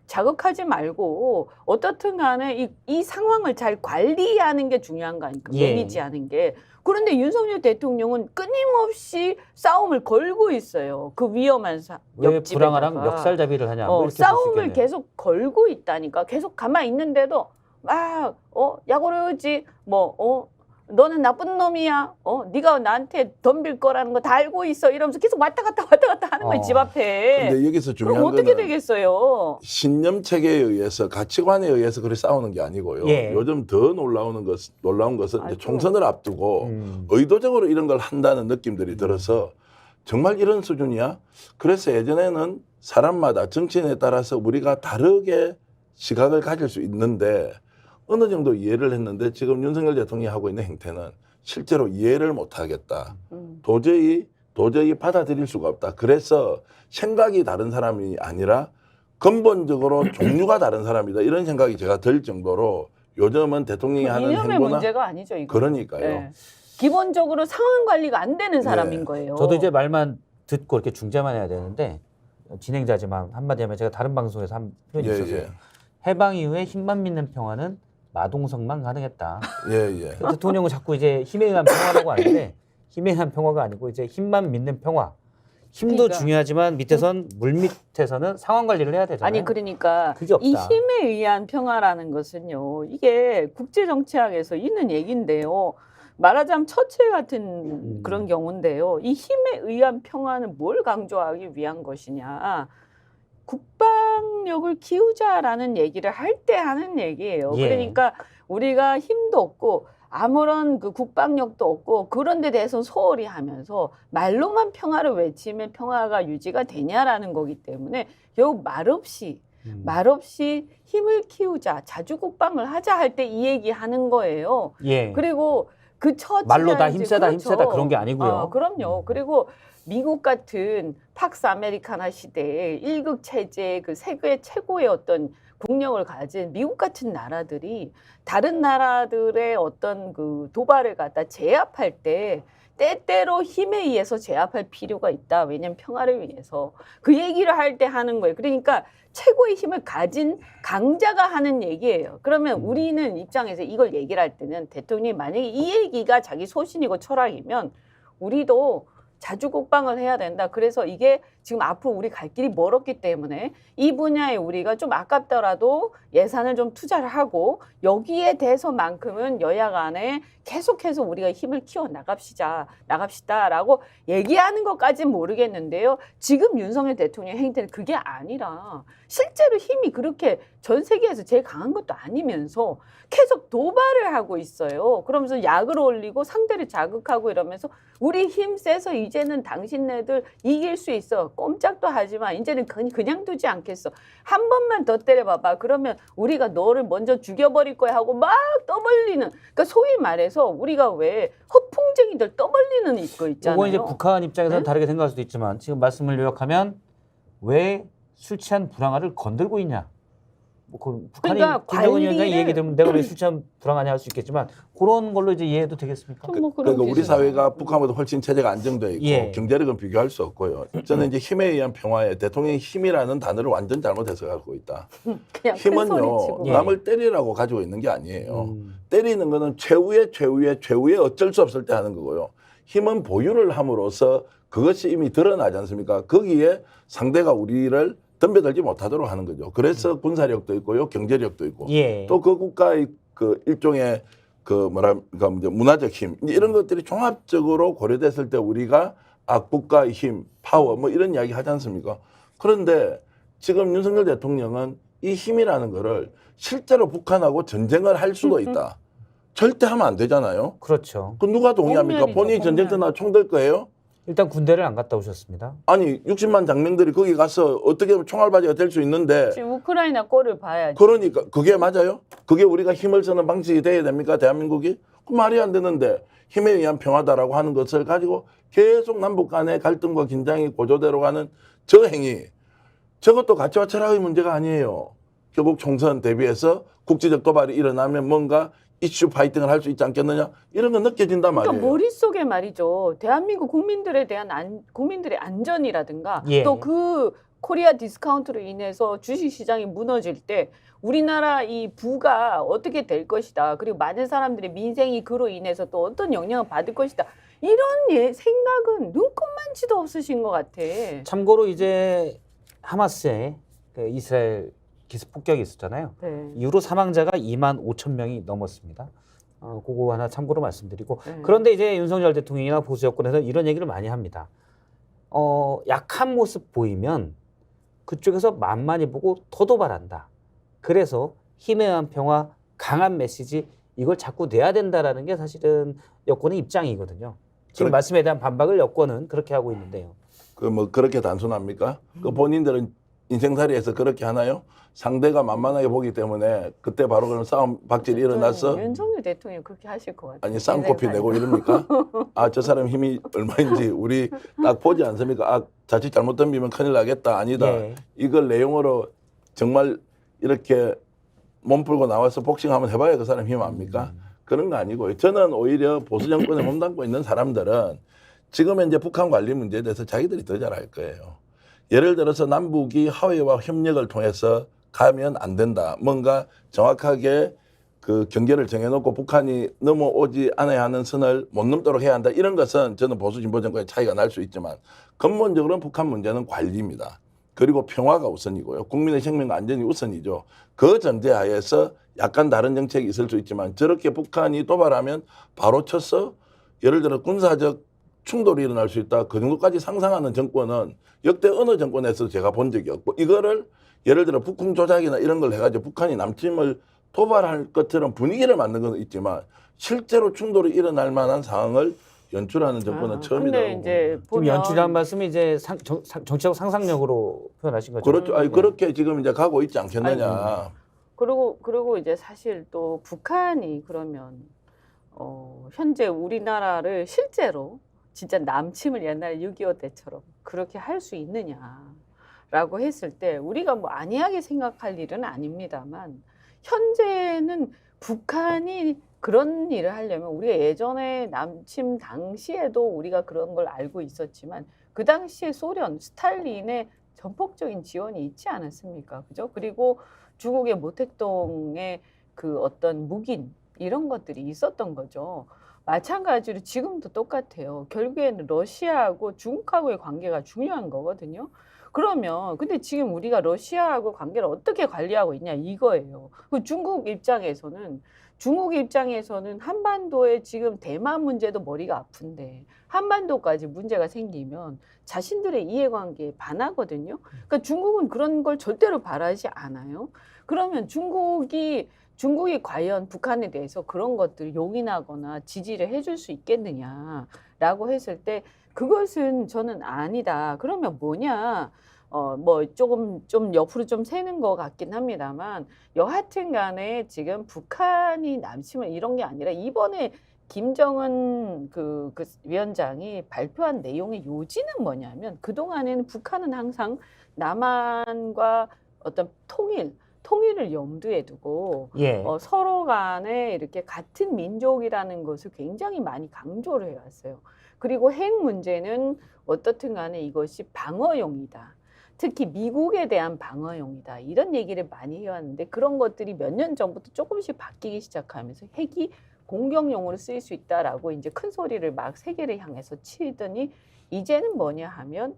자극하지 말고 어떻든 간에 이 상황을 잘 관리하는 게 중요한 거 아닙니까? 예. 매니지하는 게. 그런데 윤석열 대통령은 끊임없이 싸움을 걸고 있어요. 그 위험한 왜 옆집에다가. 불황아랑 멱살잡이를 하냐? 뭐 이렇게 볼수 싸움을 있겠네요. 계속 걸고 있다니까. 계속 가만히 있는데도 막 야구르지 너는 나쁜 놈이야. 네가 나한테 덤빌 거라는 거 다 알고 있어. 이러면서 계속 왔다 갔다 하는 거예요. 집 앞에. 근데 여기서 중요한 그럼 어떻게 거는 되겠어요? 신념 체계에 의해서 가치관에 의해서 그렇게 싸우는 게 아니고요. 예. 요즘 더 놀라운 것은 이제 아이고. 총선을 앞두고 의도적으로 이런 걸 한다는 느낌들이 들어서 정말 이런 수준이야? 그래서 예전에는 사람마다 정치인에 따라서 우리가 다르게 시각을 가질 수 있는데 어느 정도 이해를 했는데 지금 윤석열 대통령이 하고 있는 행태는 실제로 이해를 못 하겠다. 도저히 받아들일 수가 없다. 그래서 생각이 다른 사람이 아니라 근본적으로 종류가 다른 사람이다. 이런 생각이 제가 들 정도로 요즘은 대통령이 하는 이념의 행보나 문제가 아니죠. 이거. 그러니까요. 네. 기본적으로 상황 관리가 안 되는 사람인 네. 거예요. 저도 이제 말만 듣고 이렇게 중재만 해야 되는데 진행자지만 한마디 하면 제가 다른 방송에서 한 표현이 있었어요. 예. 해방 이후에 힘만 믿는 평화는 마동석만 가능했다. 예. 대통령은 자꾸 이제 힘에 의한 평화라고 하는데 힘에 의한 평화가 아니고 이제 힘만 믿는 평화. 힘도 그러니까. 중요하지만 밑에선 물 밑에서는 상황 관리를 해야 되잖아요. 아니 그러니까 그게 없다. 이 힘에 의한 평화라는 것은요. 이게 국제 정치학에서 있는 얘기인데요. 말하자면 처칠 같은 그런 경우인데요. 이 힘에 의한 평화는 뭘 강조하기 위한 것이냐. 국방력을 키우자라는 얘기를 할 때 하는 얘기예요. 예. 그러니까 우리가 힘도 없고 아무런 그 국방력도 없고 그런 데 대해서 소홀히 하면서 말로만 평화를 외치면 평화가 유지가 되냐라는 거기 때문에 결국 말없이 힘을 키우자, 자주 국방을 하자 할 때 이 얘기 하는 거예요. 예. 그리고 그 말로 다 힘세다 힘세다 그런 게 아니고요. 그럼요. 그리고 미국 같은 팍스 아메리카나 시대에 일극 체제의 그 세계 최고의 어떤 국력을 가진 미국 같은 나라들이 다른 나라들의 어떤 그 도발을 갖다 제압할 때 때때로 힘에 의해서 제압할 필요가 있다. 왜냐하면 평화를 위해서. 그 얘기를 할 때 하는 거예요. 그러니까 최고의 힘을 가진 강자가 하는 얘기예요. 그러면 우리는 입장에서 이걸 얘기를 할 때는 대통령이 만약에 이 얘기가 자기 소신이고 철학이면 우리도 자주 국방을 해야 된다. 그래서 이게 지금 앞으로 우리 갈 길이 멀었기 때문에 이 분야에 우리가 좀 아깝더라도 예산을 좀 투자를 하고 여기에 대해서만큼은 여야 간에 계속해서 우리가 힘을 키워 나갑시다라고 얘기하는 것까지는 모르겠는데요. 지금 윤석열 대통령 행태는 그게 아니라 실제로 힘이 그렇게 전 세계에서 제일 강한 것도 아니면서 계속 도발을 하고 있어요. 그러면서 약을 올리고 상대를 자극하고 이러면서 우리 힘 세서 이제는 당신네들 이길 수 있어. 꼼짝도 하지만 이제는 그냥 두지 않겠어. 한 번만 더 때려봐봐. 그러면 우리가 너를 먼저 죽여버릴 거야 하고 막 떠벌리는. 그러니까 소위 말해서 우리가 왜 허풍쟁이들 떠벌리는 거 있잖아요. 이건 이제 북한 입장에서는 네? 다르게 생각할 수도 있지만 지금 말씀을 요약하면 왜 술 취한 불황아를 건들고 있냐. 뭐 북한이 그러니까 김정은 위원장이 관리를- 얘기 들으면 내가 왜 술 취한 불황아냐 할 수 있겠지만 그런 걸로 이제 이해해도 되겠습니까? 뭐 그런 그러니까 우리 기준이에요. 사회가 북한보다 훨씬 체제가 안정돼 있고 예. 경제력은 비교할 수 없고요. 저는 이제 힘에 의한 평화에 대통령이 힘이라는 단어를 완전 잘못 해석하고 있다. 그냥 큰 힘은요 소리치고. 예. 남을 때리라고 가지고 있는 게 아니에요. 때리는 거는 최후의 어쩔 수 없을 때 하는 거고요. 힘은 보유를 함으로써 그것이 이미 드러나지 않습니까? 거기에 상대가 우리를 덤벼들지 못하도록 하는 거죠. 그래서 군사력도 있고요, 경제력도 있고, 예. 또 그 국가의 그 일종의 그 뭐랄까 이제 문화적 힘 이제 이런 것들이 종합적으로 고려됐을 때 우리가 국가의 힘, 파워 뭐 이런 이야기 하지 않습니까? 그런데 지금 윤석열 대통령은 이 힘이라는 거를 실제로 북한하고 전쟁을 할 수도 있다. 절대 하면 안 되잖아요. 그렇죠. 그 누가 동의합니까? 공멸이죠, 본인이 전쟁터 나 총 들 거예요? 일단 군대를 안 갔다 오셨습니다. 아니 60만 장병들이 거기 가서 어떻게 하면 총알바지가 될 수 있는데 지금 우크라이나 꼴을 봐야지. 그러니까 그게 맞아요? 그게 우리가 힘을 쓰는 방식이 돼야 됩니까? 대한민국이? 그 말이 안 되는데 힘에 의한 평화다라고 하는 것을 가지고 계속 남북 간의 갈등과 긴장이 고조대로 가는 저 행위 저것도 가치와 철학의 문제가 아니에요. 결국 총선 대비해서 국제적 도발이 일어나면 뭔가 이슈 파이팅을 할 수 있지 않겠느냐 이런 건 느껴진단 말이에요. 그러니까 머릿속에 말이죠. 대한민국 국민들에 대한 국민들의 안전이라든가 예. 또 그 코리아 디스카운트로 인해서 주식시장이 무너질 때 우리나라 이 부가 어떻게 될 것이다. 그리고 많은 사람들의 민생이 그로 인해서 또 어떤 영향을 받을 것이다. 이런 생각은 눈꼽만치도 없으신 것 같아. 참고로 이제 하마스의 그 이스라엘 기습 폭격이 있었잖아요. 네. 이후로 사망자가 2만 5천 명이 넘었습니다. 그거 하나 참고로 말씀드리고 네. 그런데 이제 윤석열 대통령이나 보수 여권에서 이런 얘기를 많이 합니다. 약한 모습 보이면 그쪽에서 만만히 보고 더 도발한다. 그래서 힘에 의한 평화, 강한 메시지 이걸 자꾸 내야 된다라는 게 사실은 여권의 입장이거든요. 지금 말씀에 대한 반박을 여권은 그렇게 하고 있는데요. 그 뭐 그렇게 단순합니까? 그 본인들은 인생살이에서 그렇게 하나요? 상대가 만만하게 보기 때문에 그때 바로 그런 싸움 박질이 일어나서 윤석열 대통령이 그렇게 하실 것 같아요. 아니 쌍코피 내고 이럽니까? 저 사람 힘이 얼마인지 우리 딱 보지 않습니까? 자칫 잘못 덤비면 큰일 나겠다. 아니다. 예. 이걸 내용으로 정말 이렇게 몸 풀고 나와서 복싱 한번 해봐야 그 사람 힘 압니까? 그런 거 아니고요. 저는 오히려 보수 정권에 몸담고 있는 사람들은 지금 현재 북한 관리 문제에 대해서 자기들이 더 잘 알 거예요. 예를 들어서 남북이 하회와 협력을 통해서 가면 안 된다. 뭔가 정확하게 그 경계를 정해놓고 북한이 넘어오지 않아야 하는 선을 못 넘도록 해야 한다. 이런 것은 저는 보수 진보 정권의 차이가 날 수 있지만 근본적으로는 북한 문제는 관리입니다. 그리고 평화가 우선이고요. 국민의 생명과 안전이 우선이죠. 그 전제하에서 약간 다른 정책이 있을 수 있지만 저렇게 북한이 도발하면 바로 쳐서 예를 들어 군사적 충돌이 일어날 수 있다. 그 정도까지 상상하는 정권은 역대 어느 정권에서 제가 본 적이 없고 이거를 예를 들어 북풍 조작이나 이런 걸 해가지고 북한이 남침을 도발할 것처럼 분위기를 만든 건 있지만 실제로 충돌이 일어날 만한 상황을 연출하는 정권은 처음이라고 근데 이제 지금 보면 연출이란 말씀이 이제 정치적 상상력으로 표현하신 거죠. 그렇죠. 아니, 그렇게 지금 이제 가고 있지 않겠느냐. 그리고 이제 사실 또 북한이 그러면 현재 우리나라를 실제로 진짜 남침을 옛날 6.25 때처럼 그렇게 할 수 있느냐라고 했을 때 우리가 뭐 안이하게 생각할 일은 아닙니다만 현재는 북한이 그런 일을 하려면 우리가 예전에 남침 당시에도 우리가 그런 걸 알고 있었지만 그 당시에 소련, 스탈린의 전폭적인 지원이 있지 않았습니까? 그죠? 그리고 중국의 모택동의 그 어떤 묵인 이런 것들이 있었던 거죠. 마찬가지로 지금도 똑같아요. 결국에는 러시아하고 중국하고의 관계가 중요한 거거든요. 그러면 근데 지금 우리가 러시아하고 관계를 어떻게 관리하고 있냐 이거예요. 그 중국 입장에서는 한반도에 지금 대만 문제도 머리가 아픈데 한반도까지 문제가 생기면 자신들의 이해관계에 반하거든요. 그러니까 중국은 그런 걸 절대로 바라지 않아요. 그러면 중국이 과연 북한에 대해서 그런 것들을 용인하거나 지지를 해줄 수 있겠느냐라고 했을 때 그것은 저는 아니다. 그러면 뭐냐? 뭐 조금 좀 옆으로 좀 새는 것 같긴 합니다만 여하튼 간에 지금 북한이 남침을 이런 게 아니라 이번에 김정은 그 위원장이 발표한 내용의 요지는 뭐냐면 그동안에는 북한은 항상 남한과 어떤 통일을 염두에 두고 예. 서로 간에 이렇게 같은 민족이라는 것을 굉장히 많이 강조를 해왔어요. 그리고 핵 문제는 어떻든 간에 이것이 방어용이다. 특히 미국에 대한 방어용이다. 이런 얘기를 많이 해왔는데 그런 것들이 몇 년 전부터 조금씩 바뀌기 시작하면서 핵이 공격용으로 쓰일 수 있다라고 이제 큰 소리를 막 세계를 향해서 치더니 이제는 뭐냐 하면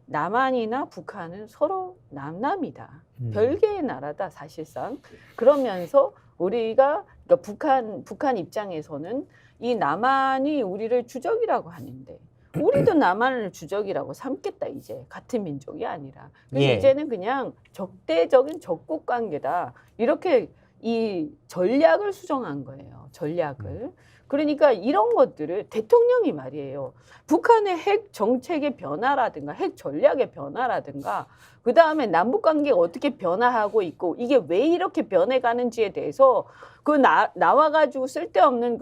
남한이나 북한은 서로 남남이다. 별개의 나라다 사실상. 그러면서 우리가 그러니까 북한 입장에서는 이 남한이 우리를 주적이라고 하는데 우리도 남한을 주적이라고 삼겠다 이제 같은 민족이 아니라. 그래서 예. 이제는 그냥 적대적인 적국 관계다. 이렇게 이 전략을 수정한 거예요. 전략을. 그러니까 이런 것들을 대통령이 말이에요. 북한의 핵 정책의 변화라든가 핵 전략의 변화라든가 그다음에 남북 관계가 어떻게 변화하고 있고 이게 왜 이렇게 변해가는지에 대해서 나와 가지고 쓸데없는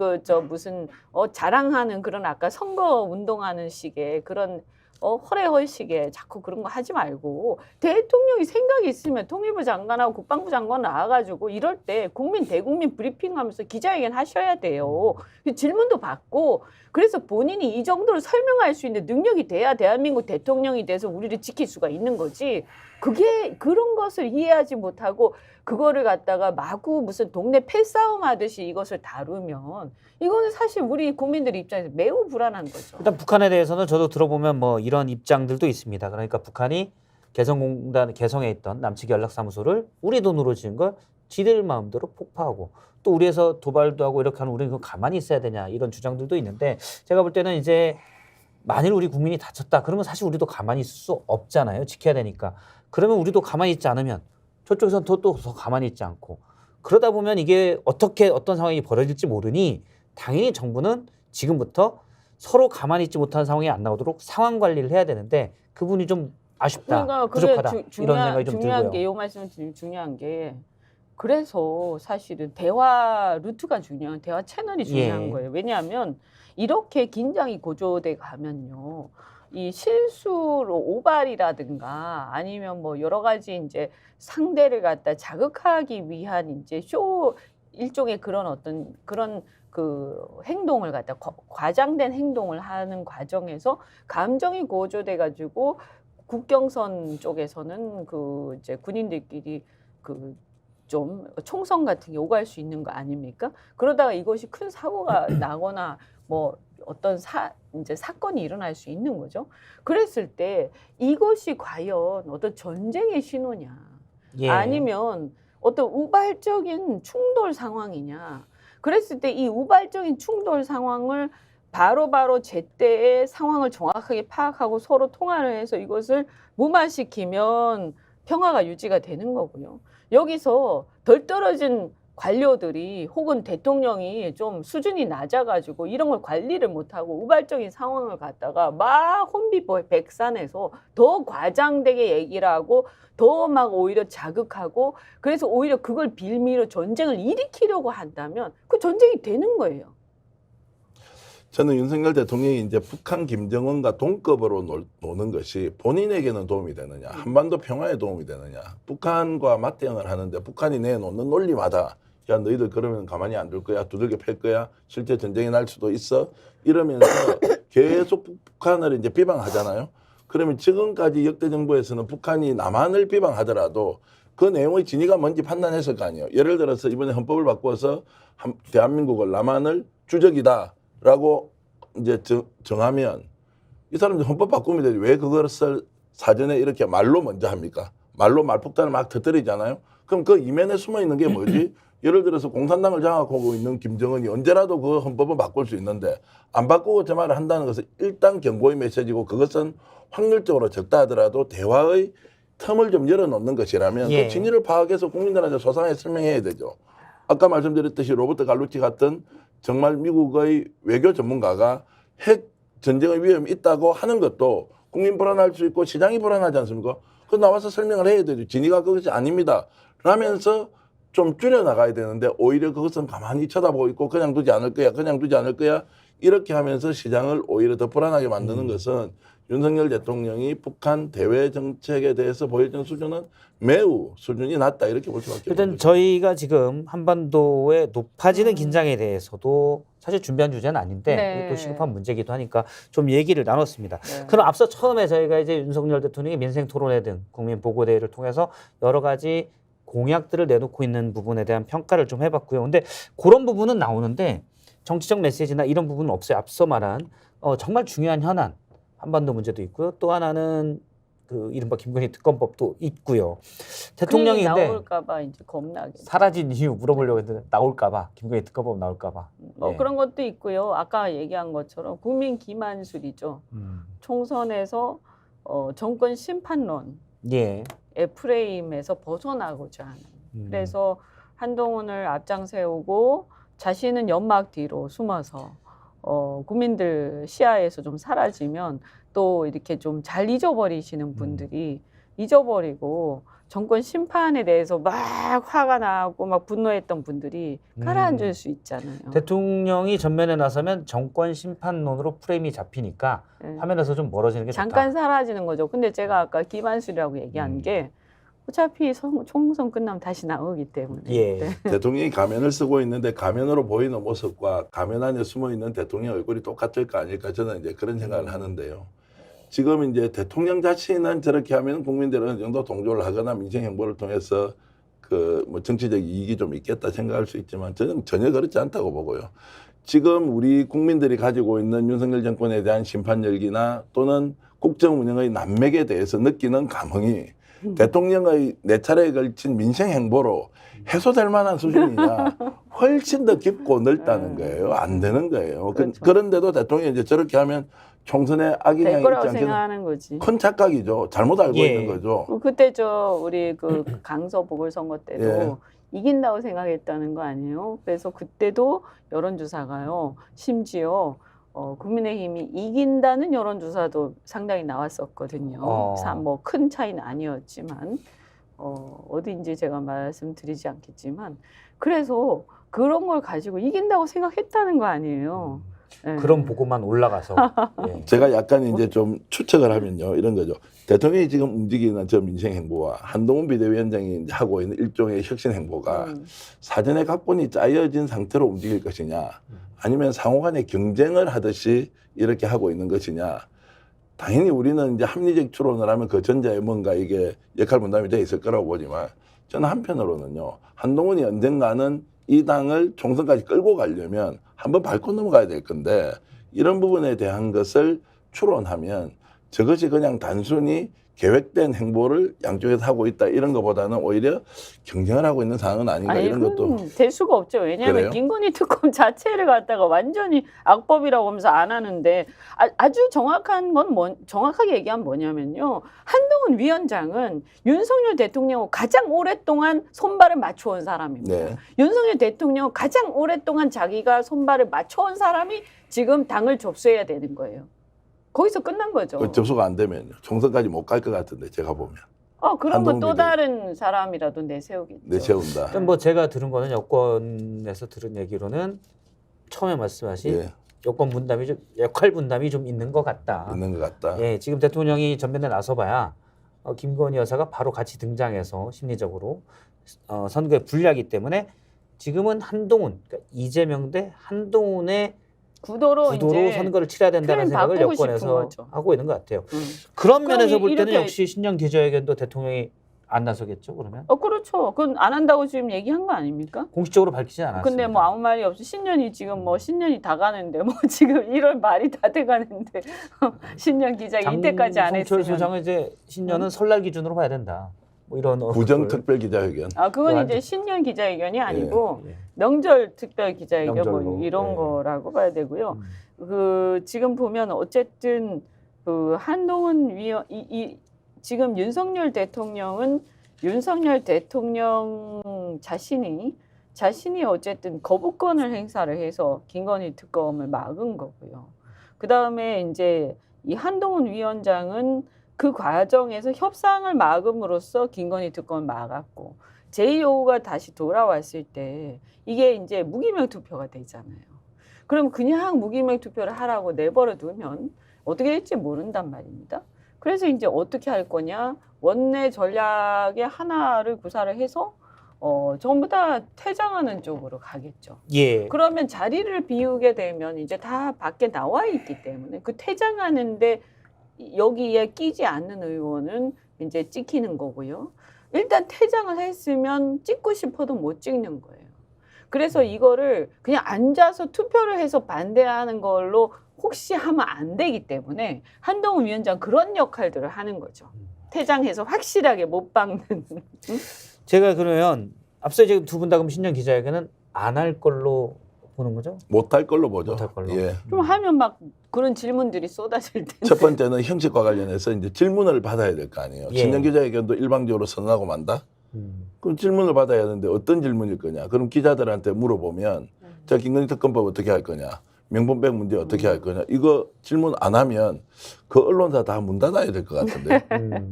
무슨 자랑하는 그런 아까 선거 운동하는 식의 그런 허례허식에 자꾸 그런 거 하지 말고 대통령이 생각이 있으면 통일부 장관하고 국방부 장관 나와가지고 이럴 때 대국민 브리핑하면서 기자회견 하셔야 돼요. 질문도 받고 그래서 본인이 이 정도로 설명할 수 있는 능력이 돼야 대한민국 대통령이 돼서 우리를 지킬 수가 있는 거지. 그런 것을 이해하지 못하고 그거를 갖다가 마구 무슨 동네 패싸움 하듯이 이것을 다루면 이거는 사실 우리 국민들 입장에서 매우 불안한 거죠. 일단 북한에 대해서는 저도 들어보면 뭐 이런 입장들도 있습니다. 그러니까 북한이 개성에 있던 남측 연락사무소를 우리 돈으로 지은 걸 지들 마음대로 폭파하고 또 우리에서 도발도 하고 이렇게 하는 우리는 가만히 있어야 되냐 이런 주장들도 있는데 제가 볼 때는 이제 만일 우리 국민이 다쳤다 그러면 사실 우리도 가만히 있을 수 없잖아요. 지켜야 되니까. 그러면 우리도 가만히 있지 않으면 저쪽에서는 또 더 가만히 있지 않고 그러다 보면 이게 어떤 상황이 벌어질지 모르니 당연히 정부는 지금부터 서로 가만히 있지 못하는 상황이 안 나오도록 상황 관리를 해야 되는데 그분이 좀 아쉽다, 그러니까 부족하다 이런 생각이 좀 중요한 들고요. 게 이 말씀을 드리면 중요한 게 그래서 사실은 대화 루트가 중요한 대화 채널이 중요한 예. 거예요. 왜냐하면 이렇게 긴장이 고조돼 가면요. 이 실수로 오발이라든가 아니면 뭐 여러 가지 이제 상대를 갖다 자극하기 위한 이제 일종의 그런 행동을 갖다 과장된 행동을 하는 과정에서 감정이 고조돼 가지고 국경선 쪽에서는 이제 군인들끼리 좀 총성 같은 게 오갈 수 있는 거 아닙니까? 그러다가 이것이 큰 사고가 나거나 뭐 어떤 이제 사건이 일어날 수 있는 거죠. 그랬을 때 이것이 과연 어떤 전쟁의 신호냐, 예. 아니면 어떤 우발적인 충돌 상황이냐. 그랬을 때 이 우발적인 충돌 상황을 바로바로 제때의 상황을 정확하게 파악하고 서로 통화를 해서 이것을 무마시키면 평화가 유지가 되는 거고요. 여기서 덜 떨어진 관료들이 혹은 대통령이 좀 수준이 낮아가지고 이런 걸 관리를 못하고 우발적인 상황을 갖다가 막 혼비백산해서 더 과장되게 얘기를 하고 더 막 오히려 자극하고 그래서 오히려 그걸 빌미로 전쟁을 일으키려고 한다면 그 전쟁이 되는 거예요. 저는 윤석열 대통령이 이제 북한 김정은과 동급으로 노는 것이 본인에게는 도움이 되느냐, 한반도 평화에 도움이 되느냐, 북한과 맞대응을 하는데 북한이 내놓는 논리마다 야 너희들 그러면 가만히 안 둘 거야, 두들겨 팰 거야, 실제 전쟁이 날 수도 있어 이러면서 계속 북한을 이제 비방하잖아요. 그러면 지금까지 역대 정부에서는 북한이 남한을 비방하더라도 그 내용의 진위가 뭔지 판단했을 거 아니에요. 예를 들어서 이번에 헌법을 바꿔서 대한민국을 남한을 주적이다라고 이제 정하면 이 사람들 헌법 바꾸면 되지 왜 그것을 사전에 이렇게 말로 먼저 합니까? 말로 말폭탄을 막 터뜨리잖아요. 그럼 그 이면에 숨어 있는 게 뭐지? 예를 들어서 공산당을 장악하고 있는 김정은이 언제라도 그 헌법을 바꿀 수 있는데 안 바꾸고 저 말을 한다는 것은 일단 경고의 메시지고 그것은 확률적으로 적다 하더라도 대화의 틈을 좀 열어놓는 것이라면 예. 그 진위를 파악해서 국민들한테 소상하게 설명해야 되죠. 아까 말씀드렸듯이 로버트 갈루치 같은 정말 미국의 외교 전문가가 핵 전쟁의 위험이 있다고 하는 것도 국민 불안할 수 있고 시장이 불안하지 않습니까? 그 나와서 설명을 해야 되죠. 진위가 그것이 아닙니다. 라면서 좀 줄여나가야 되는데 오히려 그것은 가만히 쳐다보고 있고 그냥 두지 않을 거야. 그냥 두지 않을 거야. 이렇게 하면서 시장을 오히려 더 불안하게 만드는 것은 윤석열 대통령이 북한 대외 정책에 대해서 보여준 수준은 매우 수준이 낮다 이렇게 볼 수밖에 없는 일단 거죠. 저희가 지금 한반도의 높아지는 긴장에 대해서도 사실 준비한 주제는 아닌데 네. 이게 또 시급한 문제이기도 하니까 좀 얘기를 나눴습니다. 네. 그럼 앞서 처음에 저희가 이제 윤석열 대통령이 민생 토론회 등 국민 보고대회를 통해서 여러 가지 공약들을 내놓고 있는 부분에 대한 평가를 좀 해봤고요. 근데 그런 부분은 나오는데 정치적 메시지나 이런 부분은 없어요. 앞서 말한 정말 중요한 현안 한반도 문제도 있고요. 또 하나는 그 이른바 김건희 특검법도 있고요. 대통령이 근데 나올까봐 이제 겁나게. 사라진 이유 물어보려고 했는데 나올까봐 김건희 특검법 나올까봐. 예. 그런 것도 있고요. 아까 얘기한 것처럼 국민 기만술이죠. 총선에서 정권 심판론의 예. 프레임에서 벗어나고자 하는. 그래서 한동훈을 앞장 세우고 자신은 연막 뒤로 숨어서 국민들 시야에서 좀 사라지면 또 이렇게 좀 잘 잊어버리시는 분들이 잊어버리고 정권 심판에 대해서 막 화가 나고 막 분노했던 분들이 가라앉을 수 있잖아요. 대통령이 전면에 나서면 정권 심판론으로 프레임이 잡히니까 네. 화면에서 좀 멀어지는 게 잠깐 좋다. 사라지는 거죠. 근데 제가 아까 기만술이라고 얘기한 게 어차피 총선 끝나면 다시 나오기 때문에. 예. 네. 대통령이 가면을 쓰고 있는데 가면으로 보이는 모습과 가면 안에 숨어 있는 대통령 얼굴이 똑같을까 아닐까 저는 이제 그런 생각을 하는데요. 지금 이제 대통령 자신은 저렇게 하면 국민들은 어느 정도 동조를 하거나 민생 행보를 통해서 그 뭐 정치적 이익이 좀 있겠다 생각할 수 있지만 저는 전혀 그렇지 않다고 보고요. 지금 우리 국민들이 가지고 있는 윤석열 정권에 대한 심판 열기나 또는 국정 운영의 난맥에 대해서 느끼는 감흥이 대통령의 4차례에 걸친 민생 행보로 해소될 만한 수준이냐 훨씬 더 깊고 넓다는 거예요. 안 되는 거예요. 그렇죠. 그런데도 대통령이 이제 저렇게 하면 총선에 악영향이 될 거라고 있지 않겠나. 생각하는 거지. 큰 착각이죠. 잘못 알고 예. 있는 거죠. 그때 우리 그 강서 보궐선거 때도 예. 이긴다고 생각했다는 거 아니에요? 그래서 그때도 여론조사가요. 심지어 국민의힘이 이긴다는 여론조사도 상당히 나왔었거든요. 뭐 큰 차이는 아니었지만 어디인지 제가 말씀드리지 않겠지만 그래서 그런 걸 가지고 이긴다고 생각했다는 거 아니에요. 네. 그런 보고만 올라가서. 예. 제가 약간 이제 좀 추측을 하면요. 이런 거죠. 대통령이 지금 움직이는 저 민생 행보와 한동훈 비대위원장이 이제 하고 있는 일종의 혁신 행보가 사전에 각본이 짜여진 상태로 움직일 것이냐 아니면 상호간에 경쟁을 하듯이 이렇게 하고 있는 것이냐. 당연히 우리는 이제 합리적 추론을 하면 그 전자에 뭔가 이게 역할 분담이 되어 있을 거라고 보지만 저는 한편으로는요. 한동훈이 언젠가는 이 당을 총선까지 끌고 가려면 한번 밟고 넘어가야 될 건데 이런 부분에 대한 것을 추론하면 저것이 그냥 단순히 계획된 행보를 양쪽에서 하고 있다 이런 것보다는 오히려 경쟁을 하고 있는 상황은 아닌가 이런 것도 될 수가 없죠. 왜냐하면 그래요? 김건희 특검 자체를 갖다가 완전히 악법이라고 하면서 안 하는데 아주 정확하게 얘기하면 뭐냐면요. 한동훈 위원장은 윤석열 대통령하고 가장 오랫동안 손발을 맞춰온 사람입니다. 네. 윤석열 대통령 가장 오랫동안 자기가 손발을 맞춰온 사람이 지금 당을 접수해야 되는 거예요. 거기서 끝난 거죠. 그 접수가 안 되면요. 총선까지 못 갈 것 같은데 제가 보면 그러면 또 한동훈 다른 사람이라도 내세우겠죠. 내세운다. 일단 뭐 제가 들은 거는 여권에서 들은 얘기로는 처음에 말씀하신 예, 여권 분담이 좀 역할 분담이 좀 있는 것 같다. 있는 것 같다. 예, 지금 대통령이 전면에 나서봐야 김건희 여사가 바로 같이 등장해서 심리적으로 선거에 불리하기 때문에 지금은 한동훈, 그러니까 이재명 대 한동훈의 구도로 구도로 이제 선거를 치러야 된다는 프레임 생각을 바꾸고 싶은 여권에서 거죠. 하고 있는 것 같아요. 음. 그런 그럼 면에서 볼 때는 이렇게- 역시 신년 기자회견도 대통령이 안 나서겠죠, 그러면? 그렇죠. 그건 안 한다고 지금 얘기한 거 아닙니까? 공식적으로 밝히지 않았습니다. 근데 뭐 아무 말이 없이 신년이 지금 뭐 신년이 다 가는데 뭐 지금 1월 말이 다 돼 가는데 신년 기자 이때까지 안 장성철 했으면 소장은 이제 신년은 설날 기준으로 봐야 된다. 뭐 이런 부정 특별 기자회견. 그건 완전- 이제 신년 기자회견이 아니고 예. 명절 특별 기자회견 명절로, 뭐 이런 예. 거라고 봐야 되고요. 지금 보면 어쨌든 한동훈 위원 지금 윤석열 대통령 자신이 어쨌든 거부권을 행사를 해서 김건희 특검을 막은 거고요. 그 다음에 이제 이 한동훈 위원장은 그 과정에서 협상을 막음으로써 김건희 특검을 막았고 제2호가 다시 돌아왔을 때 이게 이제 무기명 투표가 되잖아요. 그럼 그냥 무기명 투표를 하라고 내버려 두면 어떻게 될지 모른단 말입니다. 그래서 이제 어떻게 할 거냐? 원내 전략의 하나를 구사를 해서 전부 다 퇴장하는 쪽으로 가겠죠. 예. 그러면 자리를 비우게 되면 이제 다 밖에 나와 있기 때문에 그 퇴장하는데 여기에 끼지 않는 의원은 이제 찍히는 거고요. 일단 퇴장을 했으면 찍고 싶어도 못 찍는 거예요. 그래서 이거를 그냥 앉아서 투표를 해서 반대하는 걸로 혹시 하면 안 되기 때문에 한동훈 위원장 그런 역할들을 하는 거죠. 퇴장해서 확실하게 못 박는. 제가 그러면 앞서 이제 두 분 다 그럼 신년 기자회견은 안 할 걸로 보는 거죠? 못할 걸로 보죠. 못할 걸로. 예. 좀 하면 막 그런 질문들이 쏟아질 텐데. 첫 번째는 형식과 관련해서 이제 질문을 받아야 될 거 아니에요. 예. 신년 기자회견도 일방적으로 선언하고 만다. 그럼 질문을 받아야 하는데 어떤 질문일 거냐? 그럼 기자들한테 물어보면 자 김건희 특검법 어떻게 할 거냐? 명분백 문제 어떻게 할 거냐? 이거 질문 안 하면 그 언론사 다 문 닫아야 될 것 같은데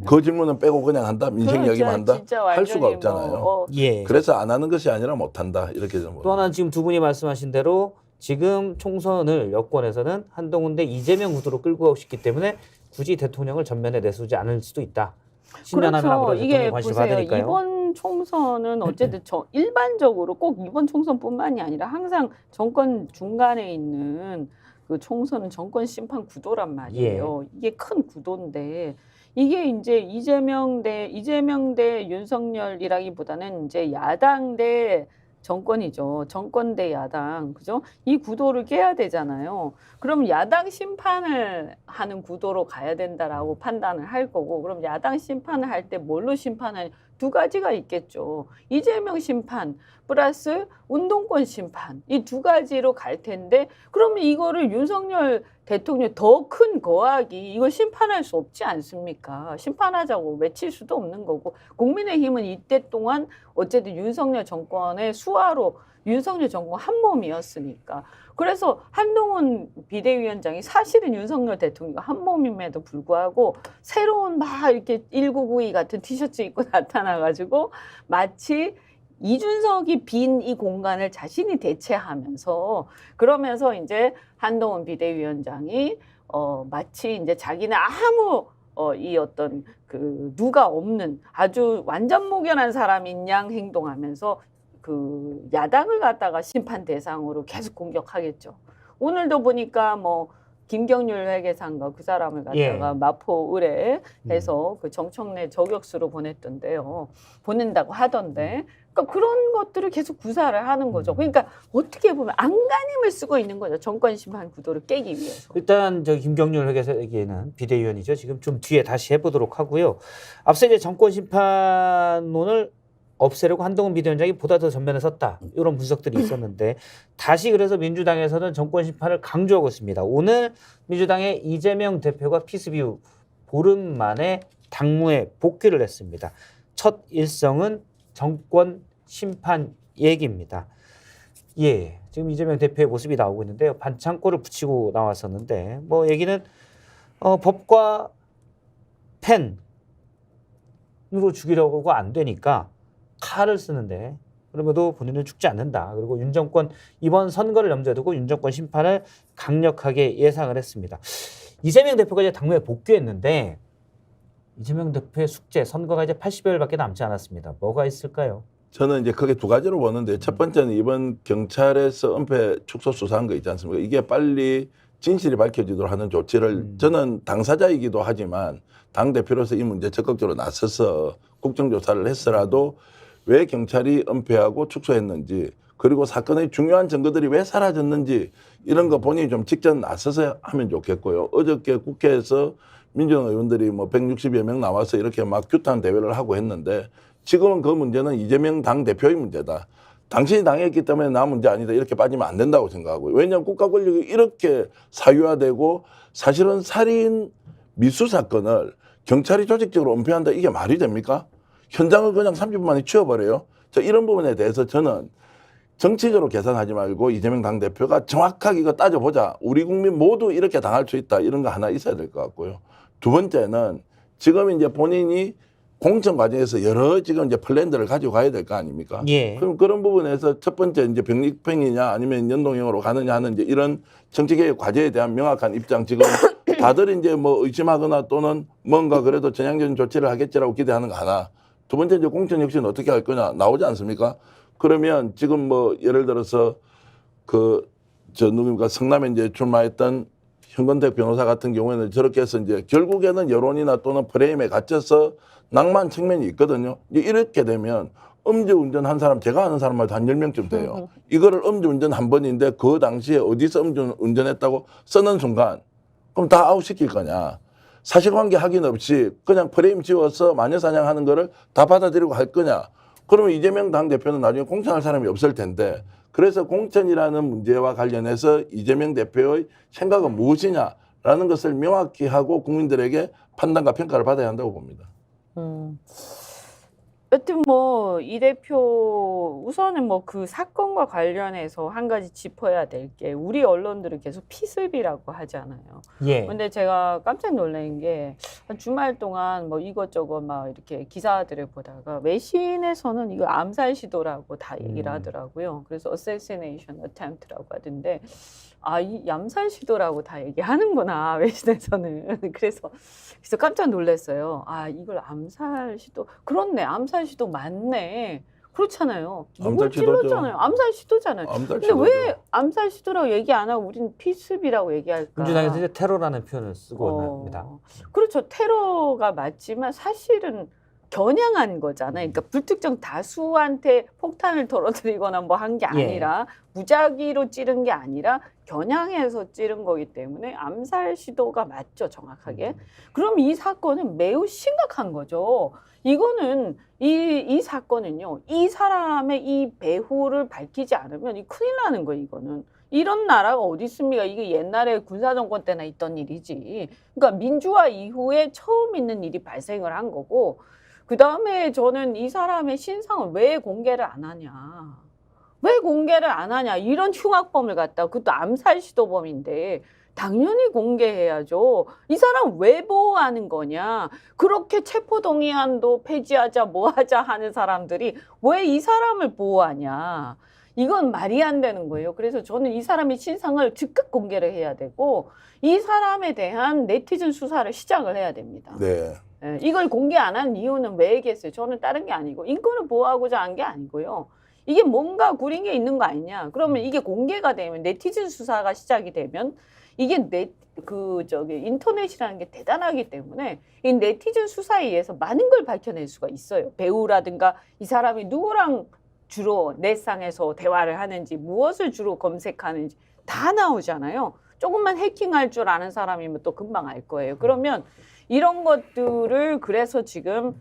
그 질문은 빼고 그냥 한다? 민생 그건 이야기만 한다? 진짜 할 완전히 수가 없잖아요. 뭐, 예. 그래서 안 하는 것이 아니라 못 한다. 이렇게 좀 또 하나는 지금 두 분이 말씀하신 대로 지금 총선을 여권에서는 한동훈 대 이재명 구도로 끌고 가고 싶기 때문에 굳이 대통령을 전면에 내세우지 않을 수도 있다. 신년하면 아무래도 이게 대통령 관심 보세요. 받으니까요. 이번 총선은 어쨌든 일반적으로 꼭 이번 총선뿐만이 아니라 항상 정권 중간에 있는 그 총선은 정권 심판 구도란 말이에요. 이게 큰 구도인데 이게 이제 이재명 대 윤석열이라기보다는 이제 야당 대 정권이죠. 정권 대 야당. 그죠? 이 구도를 깨야 되잖아요. 그럼 야당 심판을 하는 구도로 가야 된다라고 판단을 할 거고, 그럼 야당 심판을 할 때 뭘로 심판하냐? 두 가지가 있겠죠. 이재명 심판 플러스 운동권 심판. 이 두 가지로 갈 텐데, 그러면 이거를 윤석열 대통령 더 큰 거악이 이걸 심판할 수 없지 않습니까? 심판하자고 외칠 수도 없는 거고, 국민의힘은 이때 동안 어쨌든 윤석열 정권의 수하로 윤석열 정권 한 몸이었으니까. 그래서 한동훈 비대위원장이 사실은 윤석열 대통령과 한 몸임에도 불구하고 새로운 막 이렇게 1992 같은 티셔츠 입고 나타나가지고 마치 이준석이 빈 이 공간을 자신이 대체하면서 그러면서 이제 한동훈 비대위원장이 마치 이제 자기는 아무 이 어떤 그 누가 없는 아주 완전 목연한 사람인 양 행동하면서 그 야당을 갖다가 심판 대상으로 계속 공격하겠죠. 오늘도 보니까 뭐 김경률 회계상과 그 사람을 갖다가 마포 의뢰해서 그 정청래 저격수로 보냈던데요. 보낸다고 하던데. 그러니까 그런 것들을 계속 구사를 하는 거죠. 그러니까 어떻게 보면 안간힘을 쓰고 있는 거죠. 정권 심판 구도를 깨기 위해서. 일단 저 김경률 회계사에게는 비대위원이죠. 지금 좀 뒤에 다시 해보도록 하고요. 앞서 이제 정권 심판론을 없애려고 한동훈 비대위원장이 보다 더 전면에 섰다. 이런 분석들이 있었는데 다시 그래서 민주당에서는 정권 심판을 강조하고 있습니다. 오늘 민주당의 이재명 대표가 피스비 후 보름 만에 당무에 복귀를 했습니다. 첫 일성은 정권 심판 얘기입니다. 예, 지금 이재명 대표의 모습이 나오고 있는데요. 반창고를 붙이고 나왔었는데 뭐 얘기는 법과 펜으로 죽이려고 안 되니까 칼을 쓰는데 그러면도 본인은 죽지 않는다. 그리고 윤 정권 이번 선거를 염두에 두고 윤 정권 심판을 강력하게 예상을 했습니다. 이재명 대표가 이제 당무에 복귀했는데 이재명 대표의 숙제 선거가 이제 80여일밖에 남지 않았습니다. 뭐가 있을까요? 저는 이제 크게 두 가지로 보는데 첫 번째는 이번 경찰에서 은폐 축소 수사한 거 있지 않습니까? 이게 빨리 진실이 밝혀지도록 하는 조치를 저는 당사자이기도 하지만 당 대표로서 이 문제 적극적으로 나서서 국정조사를 했으라도 왜 경찰이 은폐하고 축소했는지 그리고 사건의 중요한 증거들이 왜 사라졌는지 이런 거 본인이 좀 직접 나서서 하면 좋겠고요. 어저께 국회에서 민주당 의원들이 뭐 160여 명 나와서 이렇게 막 규탄 대회를 하고 했는데 지금은 그 문제는 이재명 당 대표의 문제다. 당신이 당했기 때문에 나 문제 아니다. 이렇게 빠지면 안 된다고 생각하고요. 왜냐하면 국가 권력이 이렇게 사유화되고 사실은 살인 미수 사건을 경찰이 조직적으로 은폐한다. 이게 말이 됩니까? 현장을 그냥 30분 만에 치워버려요. 이런 부분에 대해서 저는 정치적으로 계산하지 말고 이재명 당대표가 정확하게 이거 따져보자. 우리 국민 모두 이렇게 당할 수 있다. 이런 거 하나 있어야 될 것 같고요. 두 번째는 지금 이제 본인이 공천 과정에서 여러 지금 이제 플랜들을 가지고 가야 될 거 아닙니까? 예. 그럼 그런 부분에서 첫 번째 이제 병립행이냐 아니면 연동형으로 가느냐 하는 이제 이런 정치개혁 과제에 대한 명확한 입장 지금 다들 이제 뭐 의심하거나 또는 뭔가 그래도 전향적인 조치를 하겠지라고 기대하는 거 하나. 두 번째 이제 공천 혁신은 어떻게 할 거냐 나오지 않습니까? 그러면 지금 뭐 예를 들어서 누굽니까 성남에 이제 출마했던 현건택 변호사 같은 경우에는 저렇게 해서 이제 결국에는 여론이나 또는 프레임에 갇혀서 낭만 측면이 있거든요. 이렇게 되면 음주운전 한 사람 제가 아는 사람만 한 10명쯤 돼요. 이거를 음주운전 한 번인데 그 당시에 어디서 음주운전했다고 쓰는 순간 그럼 다 아웃시킬 거냐. 사실관계 확인 없이 그냥 프레임 지워서 마녀사냥하는 거를 다 받아들이고 할 거냐. 그러면 이재명 당대표는 나중에 공천할 사람이 없을 텐데 그래서 공천이라는 문제와 관련해서 이재명 대표의 생각은 무엇이냐라는 것을 명확히 하고 국민들에게 판단과 평가를 받아야 한다고 봅니다. 여튼 뭐 이 대표 우선은 뭐 그 사건과 관련해서 한 가지 짚어야 될 게 우리 언론들은 계속 피습이라고 하잖아요. 예. 근데 제가 깜짝 놀란 게 주말 동안 뭐 이것저것 막 이렇게 기사들을 보다가 외신에서는 이거 암살 시도라고 다 얘기를 하더라고요. 그래서 assassination attempt라고 하던데 이 암살 시도라고 다 얘기하는구나 외신에서는. 그래서 깜짝 놀랐어요. 이걸 암살 시도 그렇네. 암살 시도 맞네. 그렇잖아요. 누굴 찔렀잖아요. 암살 시도잖아요. 근데 왜 암살 시도라고 얘기 안 하고 우리는 피습이라고 얘기할까? 민주당에서 이제 테러라는 표현을 쓰고 합니다. 그렇죠. 테러가 맞지만 사실은 겨냥한 거잖아요. 그러니까 불특정 다수한테 폭탄을 떨어뜨리거나 뭐 한 게 아니라 무작위로 찌른 게 아니라 겨냥해서 찌른 거기 때문에 암살 시도가 맞죠, 정확하게. 그럼 이 사건은 매우 심각한 거죠. 이거는 이 사건은요. 이 사람의 이 배후를 밝히지 않으면 이 큰일 나는 거예요, 이거는. 이런 나라가 어디 있습니까? 이게 옛날에 군사정권 때나 있던 일이지. 그러니까 민주화 이후에 처음 있는 일이 발생을 한 거고 그다음에 저는 이 사람의 신상을 왜 공개를 안 하냐. 왜 공개를 안 하냐. 이런 흉악범을 갖다 그것도 암살 시도범인데 당연히 공개해야죠. 이 사람 왜 보호하는 거냐. 그렇게 체포동의안도 폐지하자 뭐하자 하는 사람들이 왜 이 사람을 보호하냐. 이건 말이 안 되는 거예요. 그래서 저는 이 사람의 신상을 즉각 공개를 해야 되고 이 사람에 대한 네티즌 수사를 시작을 해야 됩니다. 네. 이걸 공개 안 한 이유는 왜 얘기했어요? 저는 다른 게 아니고 인권을 보호하고자 한 게 아니고요. 이게 뭔가 구린 게 있는 거 아니냐. 그러면 이게 공개가 되면 네티즌 수사가 시작이 되면 이게 인터넷이라는 게 대단하기 때문에 이 네티즌 수사에 의해서 많은 걸 밝혀낼 수가 있어요. 배우라든가 이 사람이 누구랑 주로 넷상에서 대화를 하는지 무엇을 주로 검색하는지 다 나오잖아요. 조금만 해킹할 줄 아는 사람이면 또 금방 알 거예요. 그러면 이런 것들을 그래서 지금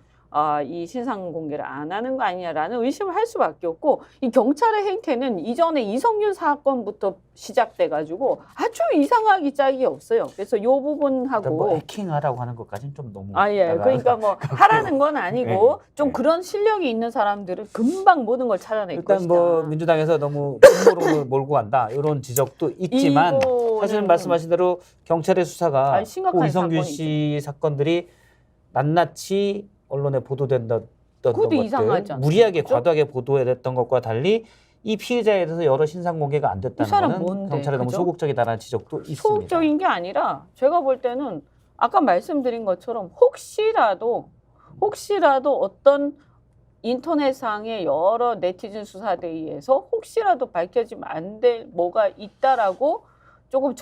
이 신상 공개를 안 하는 거 아니냐라는 의심을 할 수밖에 없고 이 경찰의 행태는 이전에 이성윤 사건부터 시작돼가지고 아주 이상하기 짝이 없어요. 그래서 이 부분하고 뭐 해킹하라고 하는 것까지는 좀 너무 그러니까 뭐 하라는 건 아니고 좀 그런 실력이 있는 사람들은 금방 모든 걸 찾아낼 일단 것이다. 뭐 민주당에서 너무 음모론을 몰고 간다 이런 지적도 있지만 사실은 말씀하신 대로 경찰의 수사가 이성균 씨 사건들이 낱낱이 언론에 보도됐던 것들 무리하게 그렇죠? 과도하게 보도됐던 것과 달리 이 피해자에 대해서 여러 신상 공개가 안 됐다는 것은 경찰이 너무 소극적이다라는 지적도 있습니다. 소극적인 게 아니라 제가 볼 때는 아까 말씀드린 것처럼 혹시라도 어떤 인터넷상의 여러 네티즌 수사대에 의해서 혹시라도 밝혀지면 안 될 뭐가 있다라고 조금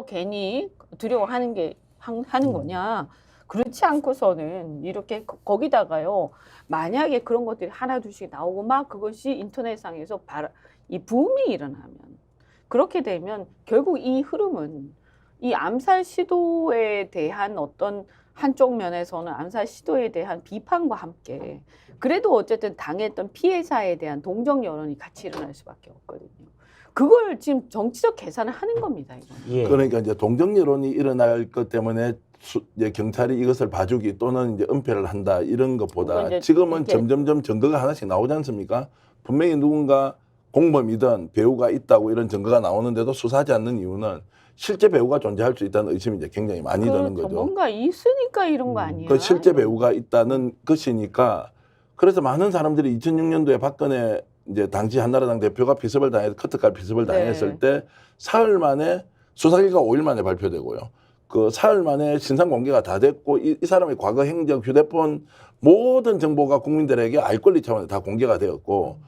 괜히 두려워하는 게 하는 거냐. 그렇지 않고서는 이렇게 거기다가요. 만약에 그런 것들이 하나 둘씩 나오고 막 그것이 인터넷상에서 이 붐이 일어나면 그렇게 되면 결국 이 흐름은 이 암살 시도에 대한 어떤 한쪽 면에서는 암살 시도에 대한 비판과 함께 그래도 어쨌든 당했던 피해자에 대한 동정 여론이 같이 일어날 수밖에 없거든요. 그걸 지금 정치적 계산을 하는 겁니다. 이건. 예. 그러니까 이제 동정 여론이 일어날 것 때문에 이제 경찰이 이것을 봐주기 또는 이제 은폐를 한다 이런 것보다 이제 지금은 이렇게 점점점 증거가 하나씩 나오지 않습니까? 분명히 누군가 공범이든 배우가 있다고 이런 증거가 나오는데도 수사하지 않는 이유는 실제 배우가 존재할 수 있다는 의심이 이제 굉장히 많이 드는 거죠. 뭔가 있으니까 이런 거 아니야? 그 실제 배우가 있다는 것이니까 그래서 많은 사람들이 2006년도에 박근혜 이제 당시 한나라당 대표가 피습을 당해서 커트칼 피습을 당했을 때 사흘 만에 수사 결과 5일 만에 발표되고요. 그 사흘 만에 신상 공개가 다 됐고 이 사람의 과거 행적, 휴대폰 모든 정보가 국민들에게 알 권리 차원에 다 공개가 되었고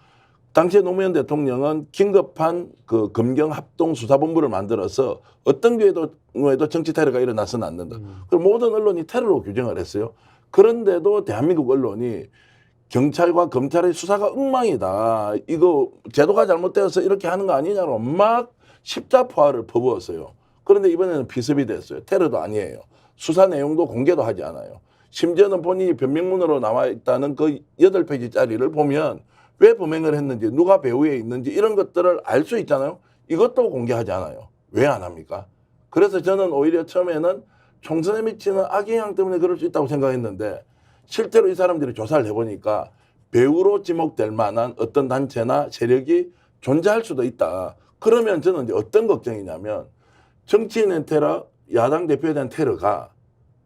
당시에 노무현 대통령은 긴급한 그 검경 합동 수사본부를 만들어서 어떤 경우에도 정치 테러가 일어나서는 안 된다. 그리고 모든 언론이 테러로 규정을 했어요. 그런데도 대한민국 언론이 경찰과 검찰의 수사가 엉망이다. 이거 제도가 잘못되어서 이렇게 하는 거 아니냐고 막 십자포화를 퍼부었어요. 그런데 이번에는 피습이 됐어요. 테러도 아니에요. 수사 내용도 공개도 하지 않아요. 심지어는 본인이 변명문으로 나와 있다는 그 8페이지짜리를 보면 왜 범행을 했는지 누가 배후에 있는지 이런 것들을 알 수 있잖아요. 이것도 공개하지 않아요. 왜 안 합니까? 그래서 저는 오히려 처음에는 총선에 미치는 악영향 때문에 그럴 수 있다고 생각했는데 실제로 이 사람들이 조사를 해보니까 배후로 지목될 만한 어떤 단체나 세력이 존재할 수도 있다. 그러면 저는 이제 어떤 걱정이냐면 정치인의 테러, 야당 대표에 대한 테러가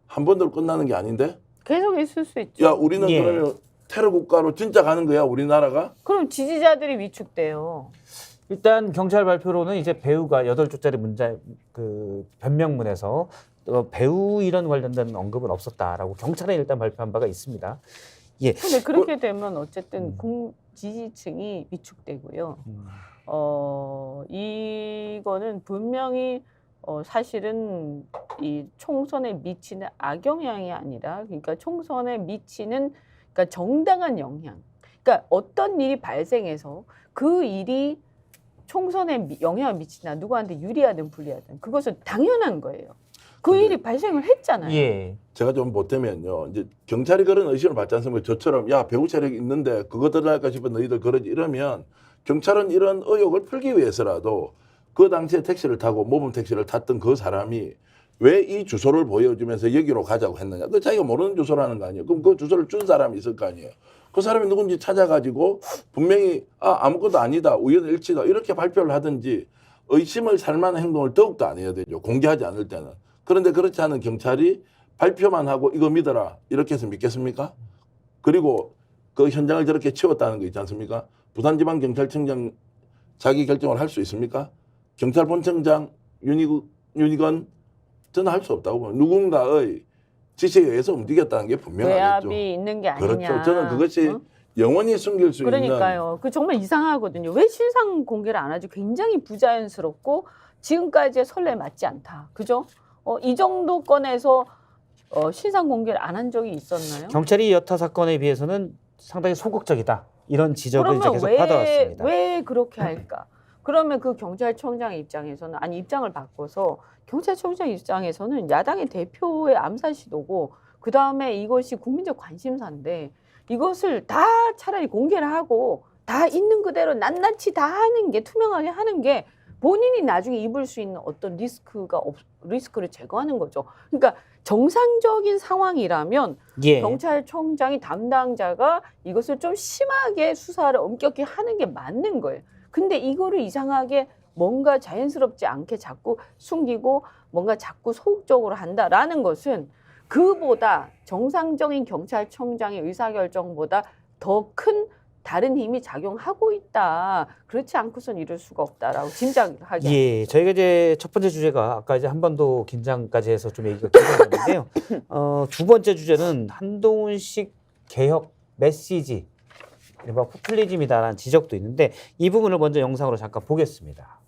한 번도 끝나는 게 아닌데 계속 있을 수 있죠. 야 우리는 예. 그러면 테러 국가로 진짜 가는 거야 우리나라가? 그럼 지지자들이 위축돼요. 일단 경찰 발표로는 이제 배우가 8줄짜리 그 변명문에서 배우 이런 관련된 언급은 없었다라고 경찰에 일단 발표한 바가 있습니다. 예. 근데 그렇게 되면 어쨌든 지지층이 위축되고요. 이거는 분명히 사실은 이 총선에 미치는 악영향이 아니라 그러니까 총선에 미치는 그러니까 정당한 영향. 그러니까 어떤 일이 발생해서 그 일이 총선에 영향을 미치나 누구한테 유리하든 불리하든 그것은 당연한 거예요. 그 근데- 일이 발생을 했잖아요. 예. 제가 좀 보태면요. 이제 경찰이 그런 의심을 받지 않습니까? 저처럼 야 배후 세력이 있는데 그거 들어갈까 싶어 너희들 그러지 이러면 경찰은 이런 의혹을 풀기 위해서라도 그 당시에 택시를 타고 모범 택시를 탔던 그 사람이 왜 이 주소를 보여주면서 여기로 가자고 했느냐. 그 자기가 모르는 주소라는 거 아니에요. 그럼 그 주소를 준 사람이 있을 거 아니에요. 그 사람이 누군지 찾아가지고 분명히 아무것도 아니다. 우연일치다. 이렇게 발표를 하든지 의심을 살 만한 행동을 더욱더 안 해야 되죠. 공개하지 않을 때는. 그런데 그렇지 않은 경찰이 발표만 하고 이거 믿어라. 이렇게 해서 믿겠습니까? 그리고 그 현장을 저렇게 치웠다는 거 있지 않습니까? 부산지방경찰청장 자기 결정을 할 수 있습니까? 경찰본청장 윤희건 저는 할 수 없다고 봅니다. 누군가의 지시에 의해서 움직였다는 게 분명하겠죠. 외압이 있는 게 아니냐. 그렇죠. 저는 그것이 영원히 숨길 수 있는 그러니까요. 그 정말 이상하거든요. 왜 신상 공개를 안 하지? 굉장히 부자연스럽고 지금까지의 선례에 맞지 않다. 그죠? 이 정도 건에서 신상 공개를 안 한 적이 있었나요? 경찰이 여타 사건에 비해서는 상당히 소극적이다. 이런 지적을 이제 그러면 계속 받아왔습니다. 왜 그렇게 할까? 그러면 그 경찰청장 입장에서는 아니 입장을 바꿔서 경찰청장 입장에서는 야당의 대표의 암살 시도고 그 다음에 이것이 국민적 관심사인데 이것을 다 차라리 공개를 하고 다 있는 그대로 낱낱이 다 하는 게 투명하게 하는 게 본인이 나중에 입을 수 있는 어떤 리스크를 제거하는 거죠. 그러니까 정상적인 상황이라면 예. 경찰청장이 담당자가 이것을 좀 심하게 수사를 엄격히 하는 게 맞는 거예요. 근데 이거를 이상하게 뭔가 자연스럽지 않게 자꾸 숨기고 뭔가 자꾸 소극적으로 한다라는 것은 그보다 정상적인 경찰청장의 의사결정보다 더 큰 다른 힘이 작용하고 있다. 그렇지 않고선 이럴 수가 없다라고 짐작하게. 예, 저희가 이제 첫 번째 주제가 아까 이제 한반도 긴장까지 해서 좀 얘기가 길어졌는데요. 두 번째 주제는 한동훈식 개혁 메시지 이른바 포퓰리즘이다라는 지적도 있는데 이 부분을 먼저 영상으로 잠깐 보겠습니다.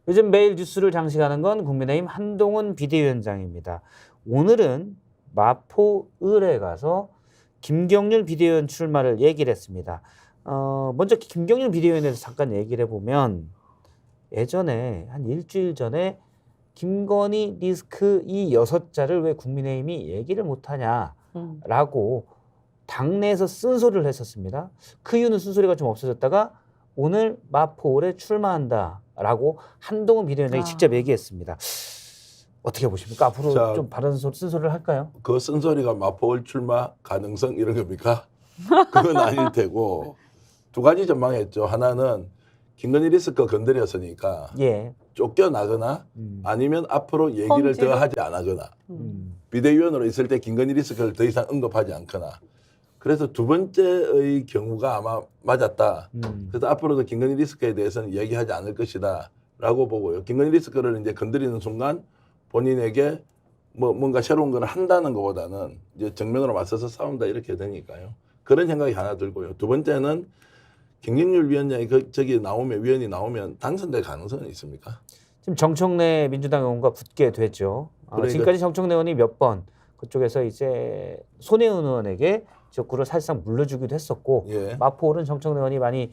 요즘 매일 뉴스를 장식하는 건 국민의힘 한동훈 비대위원장입니다. 오늘은 마포을에 가서 김경률 비대위원 출마를 얘기를 했습니다. 먼저 김경률 비대위원에 대해서 잠깐 얘기를 해보면 예전에 한 일주일 전에 김건희 리스크 이 6자를 왜 국민의힘이 얘기를 못하냐라고 당내에서 쓴소리를 했었습니다. 그 이유는 쓴소리가 좀 없어졌다가 오늘 마포을에 출마한다라고 한동훈 비대위원장이 직접 얘기했습니다. 어떻게 보십니까? 앞으로 자, 좀 바른 쓴소리를 할까요? 그 쓴소리가 마포을 출마 가능성 이런 겁니까? 그건 아닐 테고 두 가지 전망했죠. 하나는 김건희 리스크 건드렸으니까 예. 쫓겨나거나 아니면 앞으로 얘기를 험지로? 더 하지 않거나 비대위원으로 있을 때 김건희 리스크를 더 이상 언급하지 않거나 그래서 두 번째의 경우가 아마 맞았다. 그래서 앞으로도 김건희 리스크에 대해서는 얘기하지 않을 것이다 라고 보고요. 김건희 리스크를 이제 건드리는 순간 본인에게 뭔가 새로운 걸 한다는 것보다는 이제 정면으로 맞서서 싸운다 이렇게 되니까요. 그런 생각이 하나 들고요. 두 번째는 김경률 위원장이 위원이 나오면 당선될 가능성은 있습니까? 지금 정청래 민주당 의원과 붙게 되죠. 그러니까 지금까지 정청래 의원이 몇 번 그쪽에서 이제 손혜원 의원에게 지역구를 사실상 물려주기도 했었고 예. 마포는 정청래 의원이 많이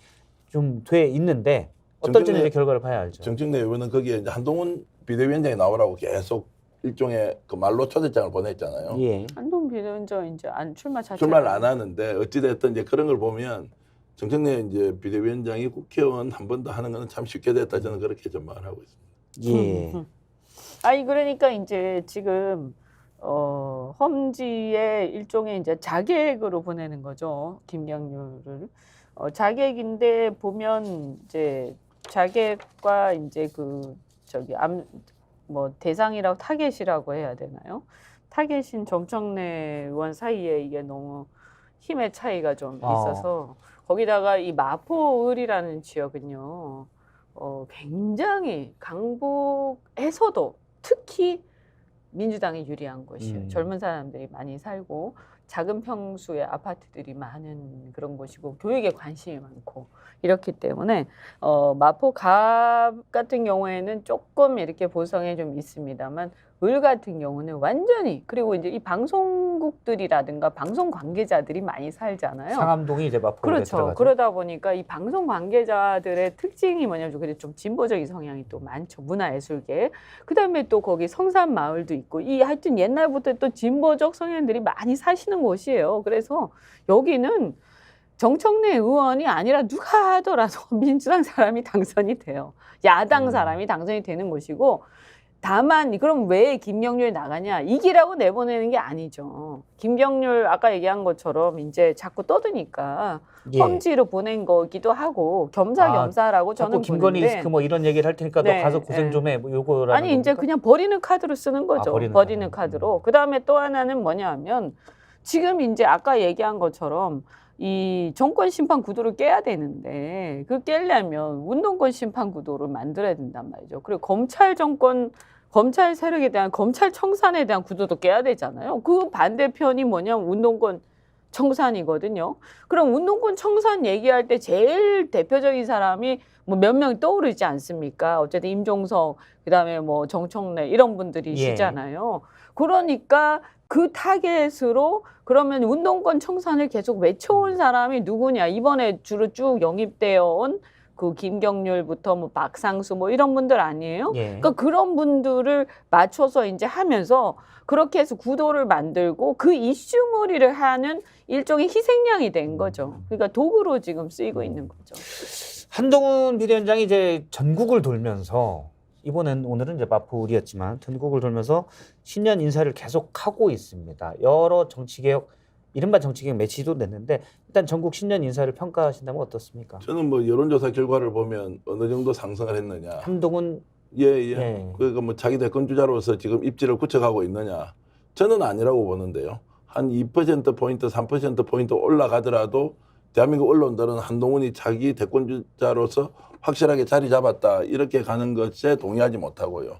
좀 돼 있는데 어떨지는 이제 결과를 봐야 알죠. 정청래 의원은 거기에 이제 한동훈 비대위원장이 나오라고 계속 일종의 그 말로 초대장을 보냈잖아요. 예. 한동훈 비대위원장 이제 안 출마 자체 출마를 안 하는데 어찌됐든 이제 그런 걸 보면 정청래 이제 비대위원장이 국회의원 한 번 더 하는 거는 참 쉽게 됐다 저는 그렇게 전망을 하고 있습니다. 예. 아니 그러니까 이제 지금 험지의 일종의 이제 자객으로 보내는 거죠. 김경률을 자객인데 보면 이제 자객과 이제 그 저기 뭐 대상이라고 타겟이라고 해야 되나요? 타겟인 정청래 의원 사이에 이게 너무 힘의 차이가 좀 있어서 거기다가 이 마포을이라는 지역은요 굉장히 강북에서도 특히 민주당이 유리한 곳이에요. 젊은 사람들이 많이 살고 작은 평수의 아파트들이 많은 그런 곳이고 교육에 관심이 많고 이렇기 때문에 마포갑 같은 경우에는 조금 이렇게 보성에 좀 있습니다만 을 같은 경우는 완전히 그리고 이제 이 방송국들이라든가 방송 관계자들이 많이 살잖아요. 상암동이 이제 마포에 그렇죠. 들어가죠. 그러다 보니까 이 방송 관계자들의 특징이 뭐냐면 그래 좀 진보적인 성향이 또 많죠. 문화예술계. 그다음에 또 거기 성산마을도 있고 이 하여튼 옛날부터 또 진보적 성향들이 많이 사시는 곳이에요. 그래서 여기는 정청래 의원이 아니라 누가 하더라도 민주당 사람이 당선이 돼요. 야당 사람이 당선이 되는 곳이고 다만 그럼 왜 김경률이 나가냐 이기라고 내보내는 게 아니죠. 김경률 아까 얘기한 것처럼 이제 자꾸 떠드니까 예. 험지로 보낸 거기도 하고 겸사겸사라고 저는 자꾸 김건희 보는데 리스크 뭐 이런 얘기를 할 테니까 네, 너 가서 고생 네. 좀 해. 뭐 요거라는 아니 이제 겁니까? 그냥 버리는 카드로 쓰는 거죠. 버리는 카드로. 그다음에 또 하나는 뭐냐면 지금 이제 아까 얘기한 것처럼 이 정권 심판 구도를 깨야 되는데 그 깨려면 운동권 심판 구도를 만들어야 된단 말이죠. 그리고 검찰 세력에 대한 검찰 청산에 대한 구도도 깨야 되잖아요. 그 반대편이 뭐냐면 운동권 청산이거든요. 그럼 운동권 청산 얘기할 때 제일 대표적인 사람이 뭐 몇 명이 떠오르지 않습니까? 어쨌든 임종석, 그다음에 뭐 정청래 이런 분들이시잖아요. 그러니까 그 타겟으로 그러면 운동권 청산을 계속 외쳐온 사람이 누구냐? 이번에 주로 쭉 영입되어 온 그 김경률부터 뭐 박상수 뭐 이런 분들 아니에요? 예. 그러니까 그런 분들을 맞춰서 이제 하면서 그렇게 해서 구도를 만들고 그 이슈몰이를 하는 일종의 희생양이 된 거죠. 그러니까 도구로 지금 쓰이고 있는 거죠. 한동훈 비대위원장이 이제 전국을 돌면서 오늘은 이제 마포울이었지만 전국을 돌면서 신년 인사를 계속하고 있습니다. 여러 정치개혁, 이른바 정치개혁 매치도 냈는데 일단 전국 신년 인사를 평가하신다면 어떻습니까? 저는 뭐 여론조사 결과를 보면 어느 정도 상승을 했느냐. 한동훈 예. 그러니까 뭐 자기 대권 주자로서 지금 입지를 굳혀가고 있느냐. 저는 아니라고 보는데요. 한 2%포인트, 3%포인트 올라가더라도 대한민국 언론들은 한동훈이 자기 대권 주자로서 확실하게 자리 잡았다. 이렇게 가는 것에 동의하지 못하고요.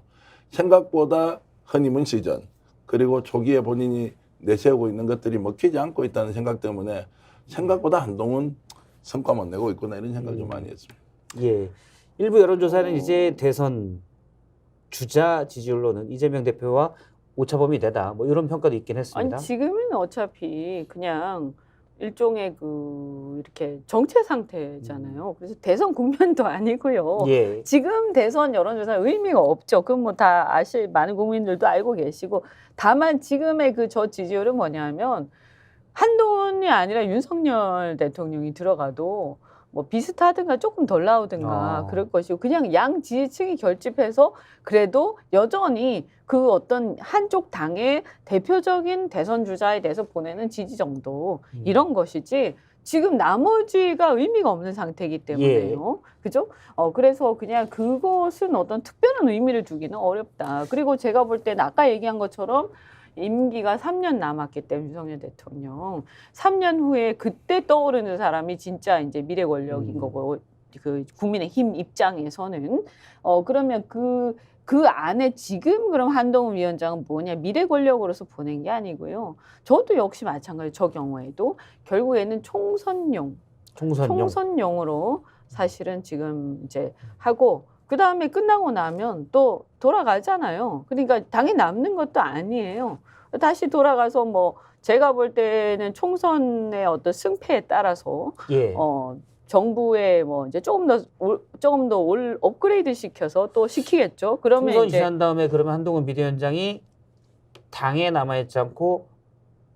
생각보다 허니문 시전, 그리고 초기에 본인이 내세우고 있는 것들이 먹히지 않고 있다는 생각 때문에 생각보다 한동훈 성과 못 내고 있구나 이런 생각을 좀 많이 했습니다. 예. 일부 여론조사는 이제 대선 주자 지지율로는 이재명 대표와 오차범위 되다. 뭐 이런 평가도 있긴 했습니다. 아니 지금은 어차피 그냥 일종의 이렇게 정체 상태잖아요. 그래서 대선 국면도 아니고요. 예. 지금 대선 여론조사 의미가 없죠. 그건 뭐 다 많은 국민들도 알고 계시고, 다만 지금의 저 지지율은 뭐냐면 한동훈이 아니라 윤석열 대통령이 들어가도 뭐 비슷하든가 조금 덜 나오든가 그럴 것이고, 그냥 양 지지층이 결집해서 그래도 여전히 그 어떤 한쪽 당의 대표적인 대선 주자에 대해서 보내는 지지 정도, 이런 것이지 지금 나머지가 의미가 없는 상태이기 때문에요. 그죠? 그래서 그냥 그것은 어떤 특별한 의미를 두기는 어렵다. 그리고 제가 볼 때는 아까 얘기한 것처럼 임기가 3년 남았기 때문에 윤석열 대통령 3년 후에 그때 떠오르는 사람이 진짜 이제 미래 권력인 거고, 그 국민의힘 입장에서는 그러면 그 안에 지금 그럼 한동훈 위원장은 뭐냐, 미래 권력으로서 보낸 게 아니고요. 저도 역시 마찬가지. 저 경우에도 결국에는 총선용으로 사실은 지금 이제 하고, 그 다음에 끝나고 나면 또 돌아가잖아요. 그러니까 당이 남는 것도 아니에요. 다시 돌아가서 뭐 제가 볼 때는 총선의 어떤 승패에 따라서 정부에 뭐 이제 조금 더 업그레이드 시켜서 또 시키겠죠. 그러면 총선 이제 지난 다음에 그러면 한동훈 비대위원장이 당에 남아있지 않고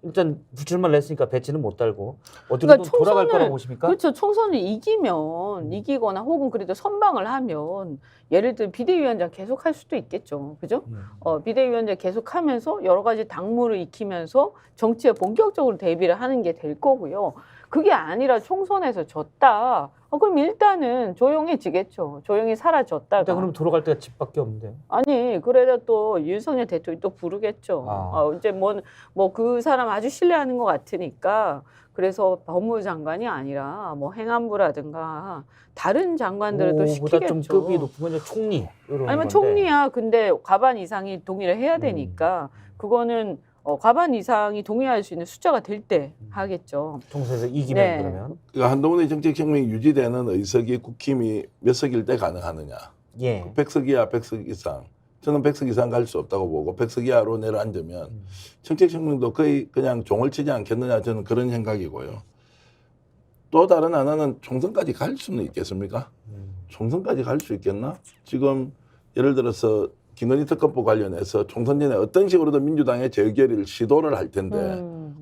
일단 불출마를 했으니까 배치는 못 달고 어떻게든 그러니까 돌아갈 거라고 보십니까? 그렇죠. 총선을 이기거나 혹은 그래도 선방을 하면 예를 들어 비대위원장 계속 할 수도 있겠죠. 그죠? 비대위원장 계속 하면서 여러 가지 당무를 익히면서 정치에 본격적으로 대비를 하는 게 될 거고요. 그게 아니라 총선에서 졌다. 그럼 일단은 조용해지겠죠. 조용히 사라졌다가. 일단 그럼 돌아갈 데가 집밖에 없는데. 아니, 그래도 또 윤석열 대통령이 또 부르겠죠. 이제 뭐 그 사람 아주 신뢰하는 것 같으니까, 그래서 법무부 장관이 아니라 뭐 행안부라든가 다른 장관들을 또 보다 좀 시키겠죠. 급이 높은 건 이제 총리. 아니면 총리야. 근데 과반 이상이 동의를 해야 되니까 그거는 과반 이상이 동의할 수 있는 숫자가 될 때 하겠죠. 총선에서 이기면 그러면. 그러니까 한동훈의 정책혁명이 유지되는 의석이 국힘이 몇 석일 때 가능하느냐. 100석 이하, 100석 이상. 저는 100석 이상 갈 수 없다고 보고 100석 이하로 내려앉으면 정책혁명도 거의 그냥 종을 치지 않겠느냐, 저는 그런 생각이고요. 또 다른 하나는 총선까지 갈 수는 있겠습니까? 총선까지 갈 수 있겠나? 지금 예를 들어서 김건희 특검법 관련해서 총선 전에 어떤 식으로든 민주당의 재결의를 시도를 할 텐데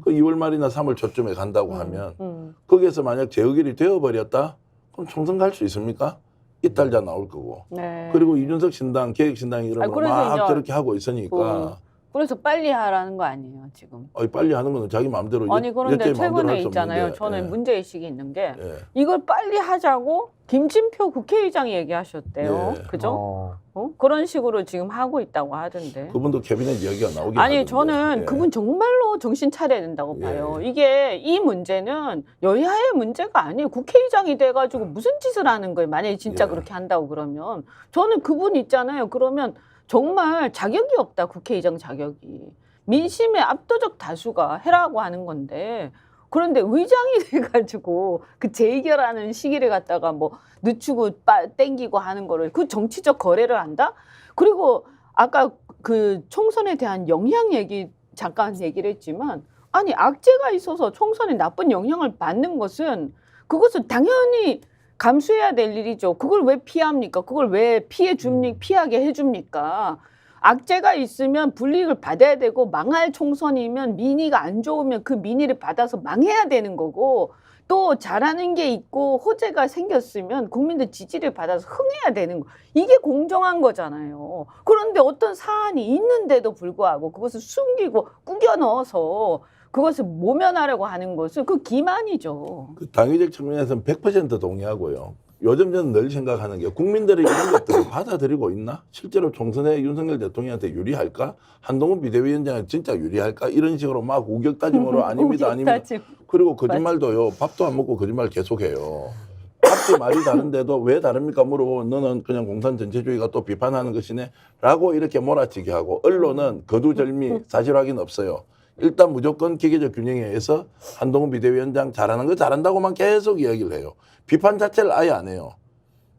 그 2월 말이나 3월 초쯤에 간다고 하면 거기에서 만약 재결의 되어버렸다? 그럼 총선 갈 수 있습니까? 이탈자 나올 거고. 그리고 이준석 신당, 개혁신당 이름으로 막 저렇게 하고 있으니까. 그래서 빨리 하라는 거 아니에요, 지금? 빨리 하는 거는 자기 마음대로. 아니, 그런데 최근에 있잖아요. 저는 문제의식이 있는 게 이걸 빨리 하자고 김진표 국회의장이 얘기하셨대요. 그죠? 그런 식으로 지금 하고 있다고 하던데. 그분도 캐비넷 이야기가 나오긴 아니, 하던데. 저는 그분 정말로 정신 차려야 된다고 봐요. 이 문제는 여야의 문제가 아니에요. 국회의장이 돼가지고 무슨 짓을 하는 거예요. 만약에 진짜 그렇게 한다고 그러면. 저는 그분 있잖아요. 그러면 정말 자격이 없다, 국회의장 자격이. 민심의 압도적 다수가 해라고 하는 건데, 그런데 의장이 돼가지고 그 재결하는 시기를 갖다가 뭐 늦추고 땡기고 하는 거를, 그 정치적 거래를 한다? 그리고 아까 그 총선에 대한 영향 얘기 잠깐 얘기를 했지만, 아니 악재가 있어서 총선에 나쁜 영향을 받는 것은 그것은 당연히 감수해야 될 일이죠. 그걸 왜 피합니까? 그걸 왜 피하게 해줍니까? 악재가 있으면 불이익을 받아야 되고, 망할 총선이면 민의가 안 좋으면 그 민의를 받아서 망해야 되는 거고, 또 잘하는 게 있고 호재가 생겼으면 국민들 지지를 받아서 흥해야 되는 거. 이게 공정한 거잖아요. 그런데 어떤 사안이 있는데도 불구하고 그것을 숨기고 꾸겨 넣어서 그것을 모면하려고 하는 것은 그 기만이죠. 그 당위적 측면에서는 100% 동의하고요. 요즘 저는 늘 생각하는 게 국민들이 이런 것들을 받아들이고 있나? 실제로 총선에 윤석열 대통령한테 유리할까? 한동훈 비대위원장은 진짜 유리할까? 이런 식으로 막 우격다짐으로 아닙니다, 아닙니다. 우격다짐. 그리고 거짓말도요. 밥도 안 먹고 거짓말 계속해요. 앞뒤 말이 다른데도 왜 다릅니까? 물어보면 너는 그냥 공산 전체주의가 또 비판하는 것이네? 라고 이렇게 몰아치게 하고 언론은 거두절미 사실 확인 없어요. 일단 무조건 기계적 균형에 의해서 한동훈 비대위원장 잘하는 거 잘한다고만 계속 이야기를 해요. 비판 자체를 아예 안 해요.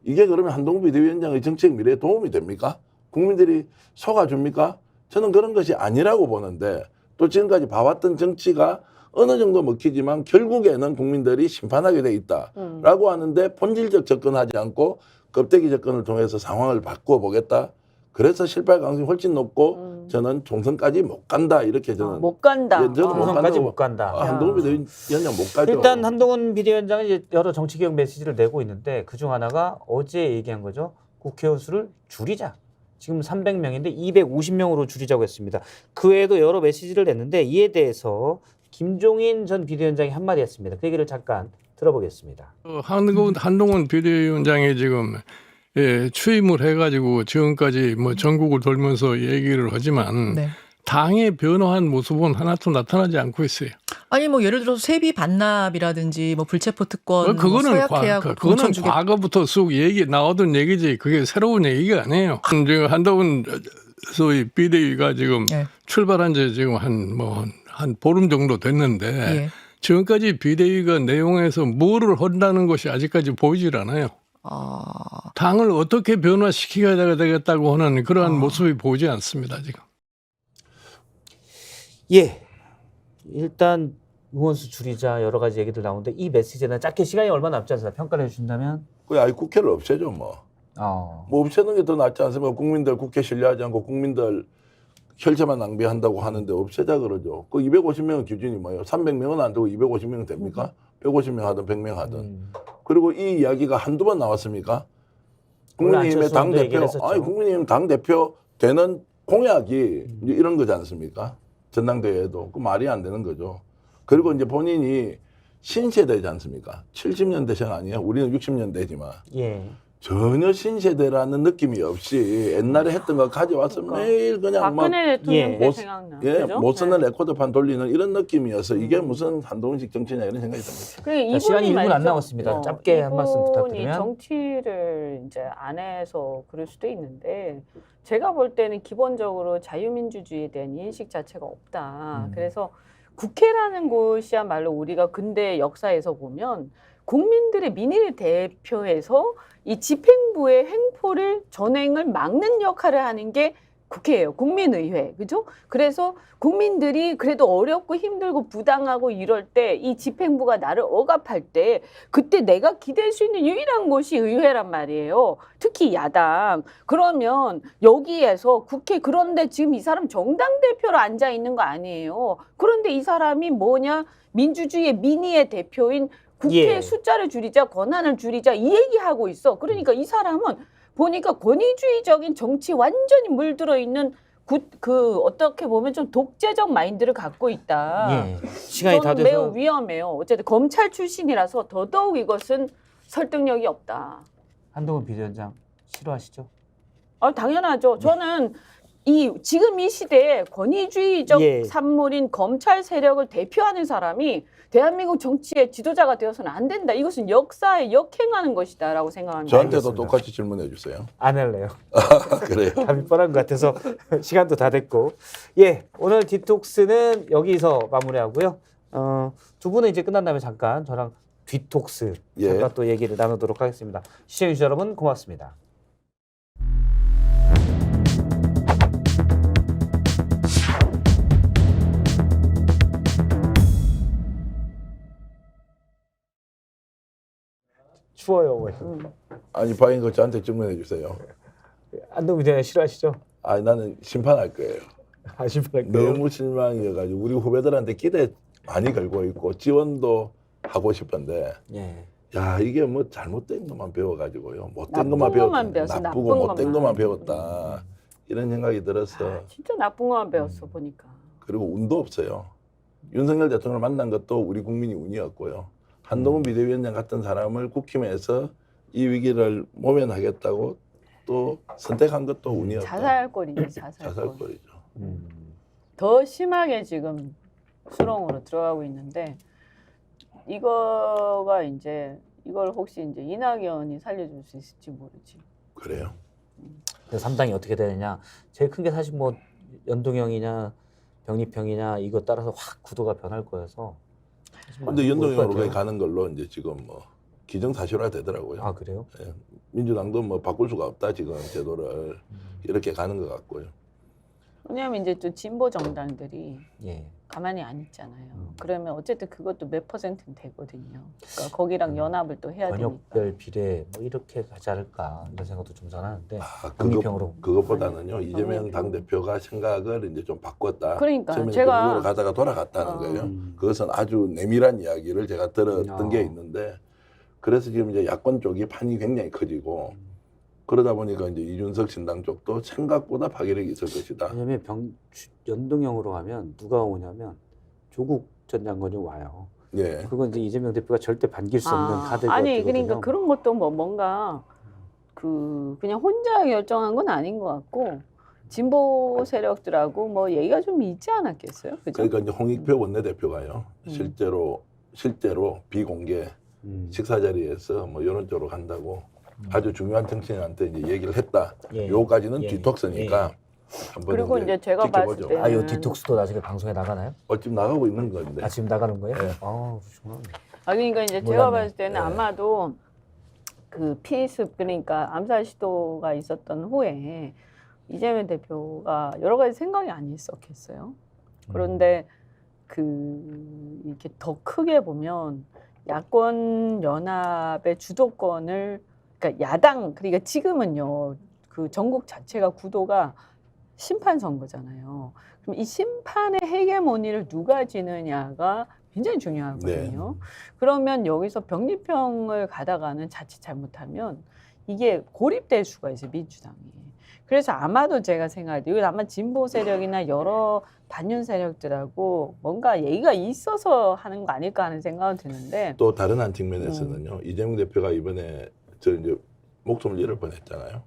이게 그러면 한동훈 비대위원장의 정책 미래에 도움이 됩니까? 국민들이 속아줍니까? 저는 그런 것이 아니라고 보는데 또 지금까지 봐왔던 정치가 어느 정도 먹히지만 결국에는 국민들이 심판하게 돼 있다라고 하는데 본질적 접근하지 않고 껍데기 접근을 통해서 상황을 바꾸어 보겠다. 그래서 실패할 가능성이 훨씬 높고 저는 총선까지 못 간다 이렇게 저는 못 간다. 예, 저는 못 총선까지 간다고. 못 간다. 한동훈 비대위원장 못 가죠. 일단 한동훈 비대위원장은 이제 여러 정치개혁 메시지를 내고 있는데 그중 하나가 어제 얘기한 거죠. 국회의원 수를 줄이자. 지금 300명인데 250명으로 줄이자고 했습니다. 그 외에도 여러 메시지를 냈는데 이에 대해서 김종인 전 비대위원장이 한마디 했습니다. 그 얘기를 잠깐 들어보겠습니다. 한동훈 비대위원장이 지금 취임을 해가지고 지금까지 뭐 전국을 돌면서 얘기를 하지만 네. 당의 변화한 모습은 하나도 나타나지 않고 있어요. 아니 뭐 예를 들어서 세비 반납이라든지 뭐 불체포 특권, 그거는 서약해하고 그거는 과거부터 쑥 얘기 나오던 얘기지. 그게 새로운 얘기가 아니에요. 지금 한동훈 소위 비대위가 지금 예. 출발한 지 지금 한 보름 정도 됐는데 예. 지금까지 비대위가 내용에서 뭐를 한다는 것이 아직까지 보이질 않아요. 당을 어떻게 변화시켜야 되겠다고 하는 그러한 모습이 보이지 않습니다, 지금. 예. 일단 의원수 줄이자 여러 가지 얘기들 나오는데 이 메시지는 짧게 시간이 얼마 남지 않습니다. 평가를 해주신다면 그 아예 국회를 없애죠 뭐. 뭐 없애는 게 더 낫지 않습니까? 국민들 국회 신뢰하지 않고 국민들 혈세만 낭비한다고 하는데 없애자 그러죠. 그 250명은 기준이 뭐예요? 300명은 안 되고 250명 됩니까? 150명 하든 100명 하든. 그리고 이 이야기가 한두 번 나왔습니까? 국민의힘의 당대표, 아니 국민의힘 당대표 되는 공약이 이제 이런 거지 않습니까? 전당대회에도. 그 말이 안 되는 거죠. 그리고 이제 본인이 신세대지 않습니까? 70년대생 아니에요? 우리는 60년대지만. 예. 전혀 신세대라는 느낌이 없이 옛날에 했던 거 가져와서 매일 그냥 막 박근혜 대통령 때 못- 생각나. 예, 그죠? 못 쓰는 네. 레코드판 돌리는 이런 느낌이어서 이게 무슨 한동훈식 정치냐 이런 생각이 듭니다. 그게 이분이 시간이 1분 안 말이죠. 남았습니다. 짧게 한 말씀 이분이 부탁드리면. 정치를 이제 안 해서 그럴 수도 있는데 제가 볼 때는 기본적으로 자유민주주의에 대한 인식 자체가 없다. 그래서 국회라는 곳이야말로 우리가 근대 역사에서 보면 국민들의 민의를 대표해서 이 집행부의 횡포를 전행을 막는 역할을 하는 게 국회예요. 국민의회. 그죠? 그래서 국민들이 그래도 어렵고 힘들고 부당하고 이럴 때 이 집행부가 나를 억압할 때 그때 내가 기댈 수 있는 유일한 곳이 의회란 말이에요. 특히 야당. 그러면 여기에서 국회 그런데 지금 이 사람 정당 대표로 앉아 있는 거 아니에요. 그런데 이 사람이 뭐냐? 민주주의의 민의의 대표인 국회 예. 숫자를 줄이자 권한을 줄이자 이 얘기하고 있어. 그러니까 이 사람은 보니까 권위주의적인 정치 완전히 물들어 있는 그 어떻게 보면 좀 독재적 마인드를 갖고 있다. 예. 시간이 다 저는 돼서 매우 위험해요. 어쨌든 검찰 출신이라서 더더욱 이것은 설득력이 없다. 한동훈 비대위원장 싫어하시죠? 당연하죠. 저는 지금 이 시대에 권위주의적 예. 산물인 검찰 세력을 대표하는 사람이 대한민국 정치의 지도자가 되어서는 안 된다. 이것은 역사에 역행하는 것이다라고 생각합니다. 저한테도 알겠습니다. 똑같이 질문해 주세요. 안 할래요. 그래요. 답이 뻔한 것 같아서 시간도 다 됐고. 예, 오늘 디톡스는 여기서 마무리하고요. 두 분은 이제 끝난 다음에 잠깐 저랑 뒤톡스 예. 잠깐 또 얘기를 나누도록 하겠습니다. 시청해주신 여러분 고맙습니다. 추워요, 어머니. 아니 바인 거 저한테 질문해 주세요. 한동훈 비대위원 싫어하시죠? 아니 나는 심판할 거예요. 아쉽할게요. 너무 실망이어가지고 우리 후배들한테 기대 많이 걸고 있고 지원도 하고 싶은데 예. 야 이게 뭐 잘못된 것만 배워가지고요 못된 나쁜 것만 것만 배웠다 배웠어, 나쁘고 나쁜 못된 것만. 것만 배웠다 이런 생각이 들어서 진짜 나쁜 것만 배웠어 보니까. 그리고 운도 없어요. 윤석열 대통령을 만난 것도 우리 국민이 운이었고요. 한동훈 비대위원장 같은 사람을 국힘에서 이 위기를 모면하겠다고 또 선택한 것도 운이었다. 자살골이지 자살골. 자살골이죠. 더 심하게 지금 수렁으로 들어가고 있는데 이거가 이제 이걸 혹시 이제 이낙연이 살려줄 수 있을지 모르지. 그래요. 근데 3당이 어떻게 되느냐? 제일 큰 게 사실 뭐 연동형이냐 병립형이냐 이거 따라서 확 구도가 변할 거여서. 근데 연동형으로 가는 걸로 이제 지금 뭐 기정사실화 되더라고요. 아 그래요? 예. 민주당도 뭐 바꿀 수가 없다 지금 제도를 이렇게 가는 것 같고요. 왜냐하면 이제 또 진보 정당들이 예. 가만히 안 있잖아요. 그러면 어쨌든 그것도 몇 퍼센트는 되거든요. 그러니까 거기랑 연합을 또 해야 되니까. 권역별 비례 뭐 이렇게 가지 않을까 이런 생각도 좀 전하는데 아, 병립형으로. 그것보다는요 이재명 당 대표가 생각을 이제 좀 바꿨다. 그러니까 처음에 제가 병으로 가다가 돌아갔다는 거예요. 그것은 아주 내밀한 이야기를 제가 들었던 게 있는데 그래서 지금 이제 야권 쪽이 판이 굉장히 커지고 그러다 보니까 이제 이준석 신당 쪽도 생각보다 파괴력이 있을 것이다. 왜냐면 연동형으로 가면 누가 오냐면 조국 전 장관이 와요. 예. 그건 이제 이재명 대표가 절대 반길 수 없는 카드가 아니 되거든요. 그러니까 그런 것도 뭐 뭔가 그냥 혼자 결정한 건 아닌 것 같고 진보 세력들하고 뭐 얘기가 좀 있지 않았겠어요? 그죠? 그러니까 이제 홍익표 원내대표가요. 실제로 비공개 식사 자리에서 뭐 이런 쪽으로 간다고 아주 중요한 정치인한테 이제 얘기를 했다. 예. 요까지는 예. 뒤톡스니까 한번 그리고 이제 제가 지켜보죠. 봤을 때 아, 이 디톡스도 나중에 방송에 나가나요? 지금 나가고 있는 건데. 아, 지금 나가는 거예요? 네. 아, 그렇구나. 아 그러니까 이제 몰랐네. 제가 봤을 때는 네. 아마도 그 피습 그러니까 암살 시도가 있었던 후에 이재명 대표가 여러 가지 생각이 안 있었겠어요. 그런데 이렇게 더 크게 보면 야권 연합의 주도권을 그러니까 야당 그러니까 지금은요 그 전국 자체가 구도가 심판 선거잖아요. 그럼 이 심판의 헤게모니를 누가 지느냐가 굉장히 중요하거든요. 그러면 여기서 병립형을 가다가는 자칫 잘못하면 이게 고립될 수가 있어요, 민주당이. 그래서 아마도 제가 생각할 때 이건 아마 진보 세력이나 여러 반윤 세력들하고 뭔가 얘기가 있어서 하는 거 아닐까 하는 생각은 드는데 또 다른 한 측면에서는요. 이재명 대표가 이번에 이제 목숨을 잃을 뻔했잖아요.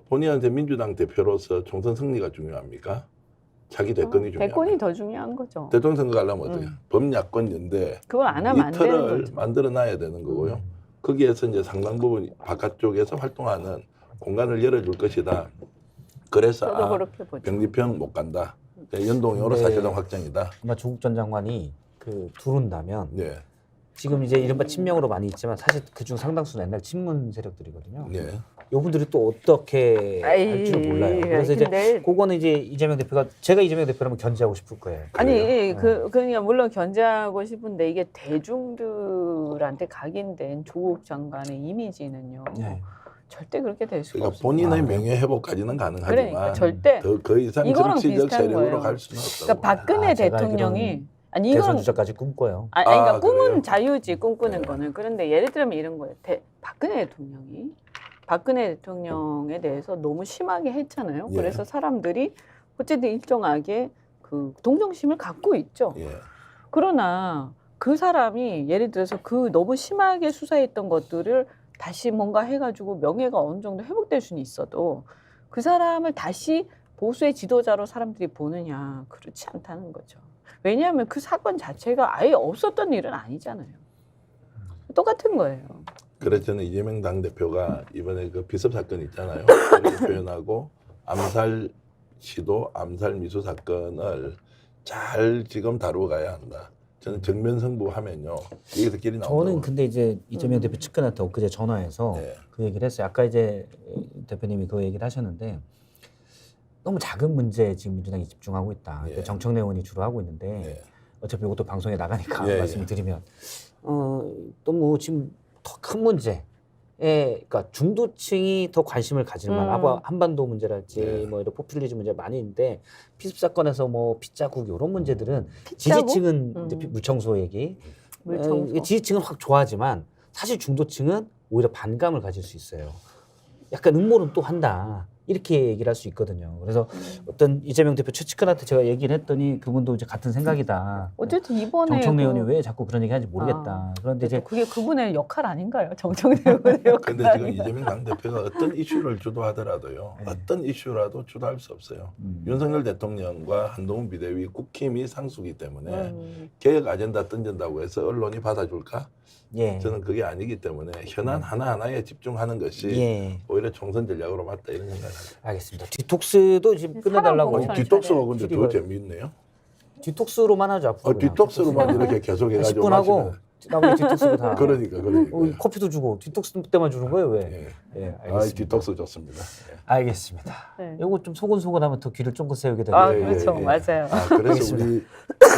본인한테 민주당 대표로서 총선 승리가 중요합니까? 자기 대권이 중요합니까? 대권이 더 중요한 거죠. 대통령 선거 가려면 어떻게? 범야권 연대 그걸 안 하면 안 이 되는 틀을 거죠. 만들어놔야 되는 거고요. 거기에서 이제 상당 부분 바깥쪽에서 활동하는 공간을 열어줄 것이다. 그래서 저도 그렇게 보죠. 병립형 못 간다. 연동형으로 네. 사실상 확정이다. 아마 조국 전 장관이 두른다면 네, 지금 이제 이른바 친명으로 많이 있지만 사실 그중 상당수는 옛날 친문 세력들이거든요. 네. 이분들이 또 어떻게 할지를 몰라요. 그래서 이제 근데 그거는 이제 이재명 대표가 제가 이재명 대표라면 견제하고 싶을 거예요. 아니 그러니까 물론 견제하고 싶은데 이게 대중들한테 각인된 조국 장관의 이미지는요. 네. 절대 그렇게 될 수가 그러니까 없어요. 본인의 명예 회복까지는 가능하지만 그러니까 절대 더 이상 이거랑 정치적 비슷한 세력으로 거예요. 갈 수는 없다고. 그러니까 박근혜 제가 대통령이 아니 대선 이거는 주자까지 꿈꿔요. 그러니까 아, 꿈은 그래요? 자유지 꿈꾸는 네. 거는 그런데 예를 들면 이런 거예요. 박근혜 대통령에 대해서 너무 심하게 했잖아요. 예. 그래서 사람들이 어쨌든 일정하게 그 동정심을 갖고 있죠. 예. 그러나 그 사람이 예를 들어서 그 너무 심하게 수사했던 것들을 다시 뭔가 해가지고 명예가 어느 정도 회복될 수는 있어도 그 사람을 다시 보수의 지도자로 사람들이 보느냐 그렇지 않다는 거죠. 왜냐하면 그 사건 자체가 아예 없었던 일은 아니잖아요. 똑같은 거예요. 그래서 저는 이재명 당대표가 이번에 그 비습 사건 있잖아요. 그렇게 표현하고 암살 시도, 암살 미수 사건을 잘 지금 다루어 가야 한다. 저는 정면 승부하면요. 여기서 길이 나온다고. 저는 근데 이제 이재명 대표 측근한테 엊그제 전화해서 네. 그 얘기를 했어요. 아까 이제 대표님이 그 얘기를 하셨는데 너무 작은 문제에 지금 민주당이 집중하고 있다. 예. 정청래 의원이 주로 하고 있는데 예. 어차피 이것도 방송에 나가니까 예, 말씀을 드리면 너무 지금 더 큰 문제에 그러니까 중도층이 더 관심을 가질 만한 한반도 문제랄지 예. 뭐 이런 포퓰리즘 문제 많이 있는데 피습 사건에서 뭐 핏자국 이런 문제들은 핏자국? 지지층은 이제 물청소 얘기 물 청소. 지지층은 확 좋아하지만 사실 중도층은 오히려 반감을 가질 수 있어요. 약간 음모론 또 한다. 이렇게 얘기를 할 수 있거든요. 그래서 어떤 이재명 대표 최측근한테 제가 얘기를 했더니 그분도 이제 같은 생각이다. 어쨌든 이번에 정청래 그- 의원이 왜 자꾸 그런 얘기 하는지 모르겠다. 그런데 이제 그게 그분의 역할 아닌가요? 정청래 의원의 역할 근데 지금 아닌가요? 이재명 당대표가 어떤 이슈를 주도하더라도요. 네. 어떤 이슈라도 주도할 수 없어요. 윤석열 대통령과 한동훈 비대위 국힘이 상수기 때문에 개혁 아젠다 던진다고 해서 언론이 받아줄까? 예. 저는 그게 아니기 때문에 현안 하나하나에 집중하는 것이 예. 오히려 총선 전략으로 맞다 이런 생각을 합니다. 알겠습니다. 뒤톡스도 지금 끝내달라고. 사람 어, 뒤톡스가 근데 더 줄이고요. 재미있네요. 뒤톡스로만 하죠 앞으로. 그냥. 뒤톡스로만 이렇게 계속 해가지고 10분 하고 마시면 나머지 뒤톡스로 다. 그러니까. 커피도 주고 뒤톡스 때만 주는 거예요 왜? 예. 예, 아, 알겠습니다. 뒤톡스 좋습니다. 예. 알겠습니다. 네. 요거 좀 소곤소곤하면 더 귀를 쫑긋 세우게 되고. 아, 예, 그렇죠. 맞아요. 아, 그래서 알겠습니다. 우리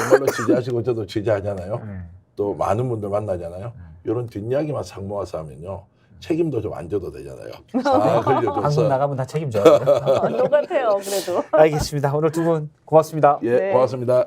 정말로 취재하시고 저도 취재하잖아요. 네. 또 많은 분들 만나잖아요. 이런 뒷이야기만 싹 모아서 하면요. 책임도 좀 안 져도 되잖아요. 싹 방송 흘려줘서. 나가면 다 책임져요. 똑같아요. 그래도. 알겠습니다. 오늘 두 분 고맙습니다. 예, 네. 고맙습니다.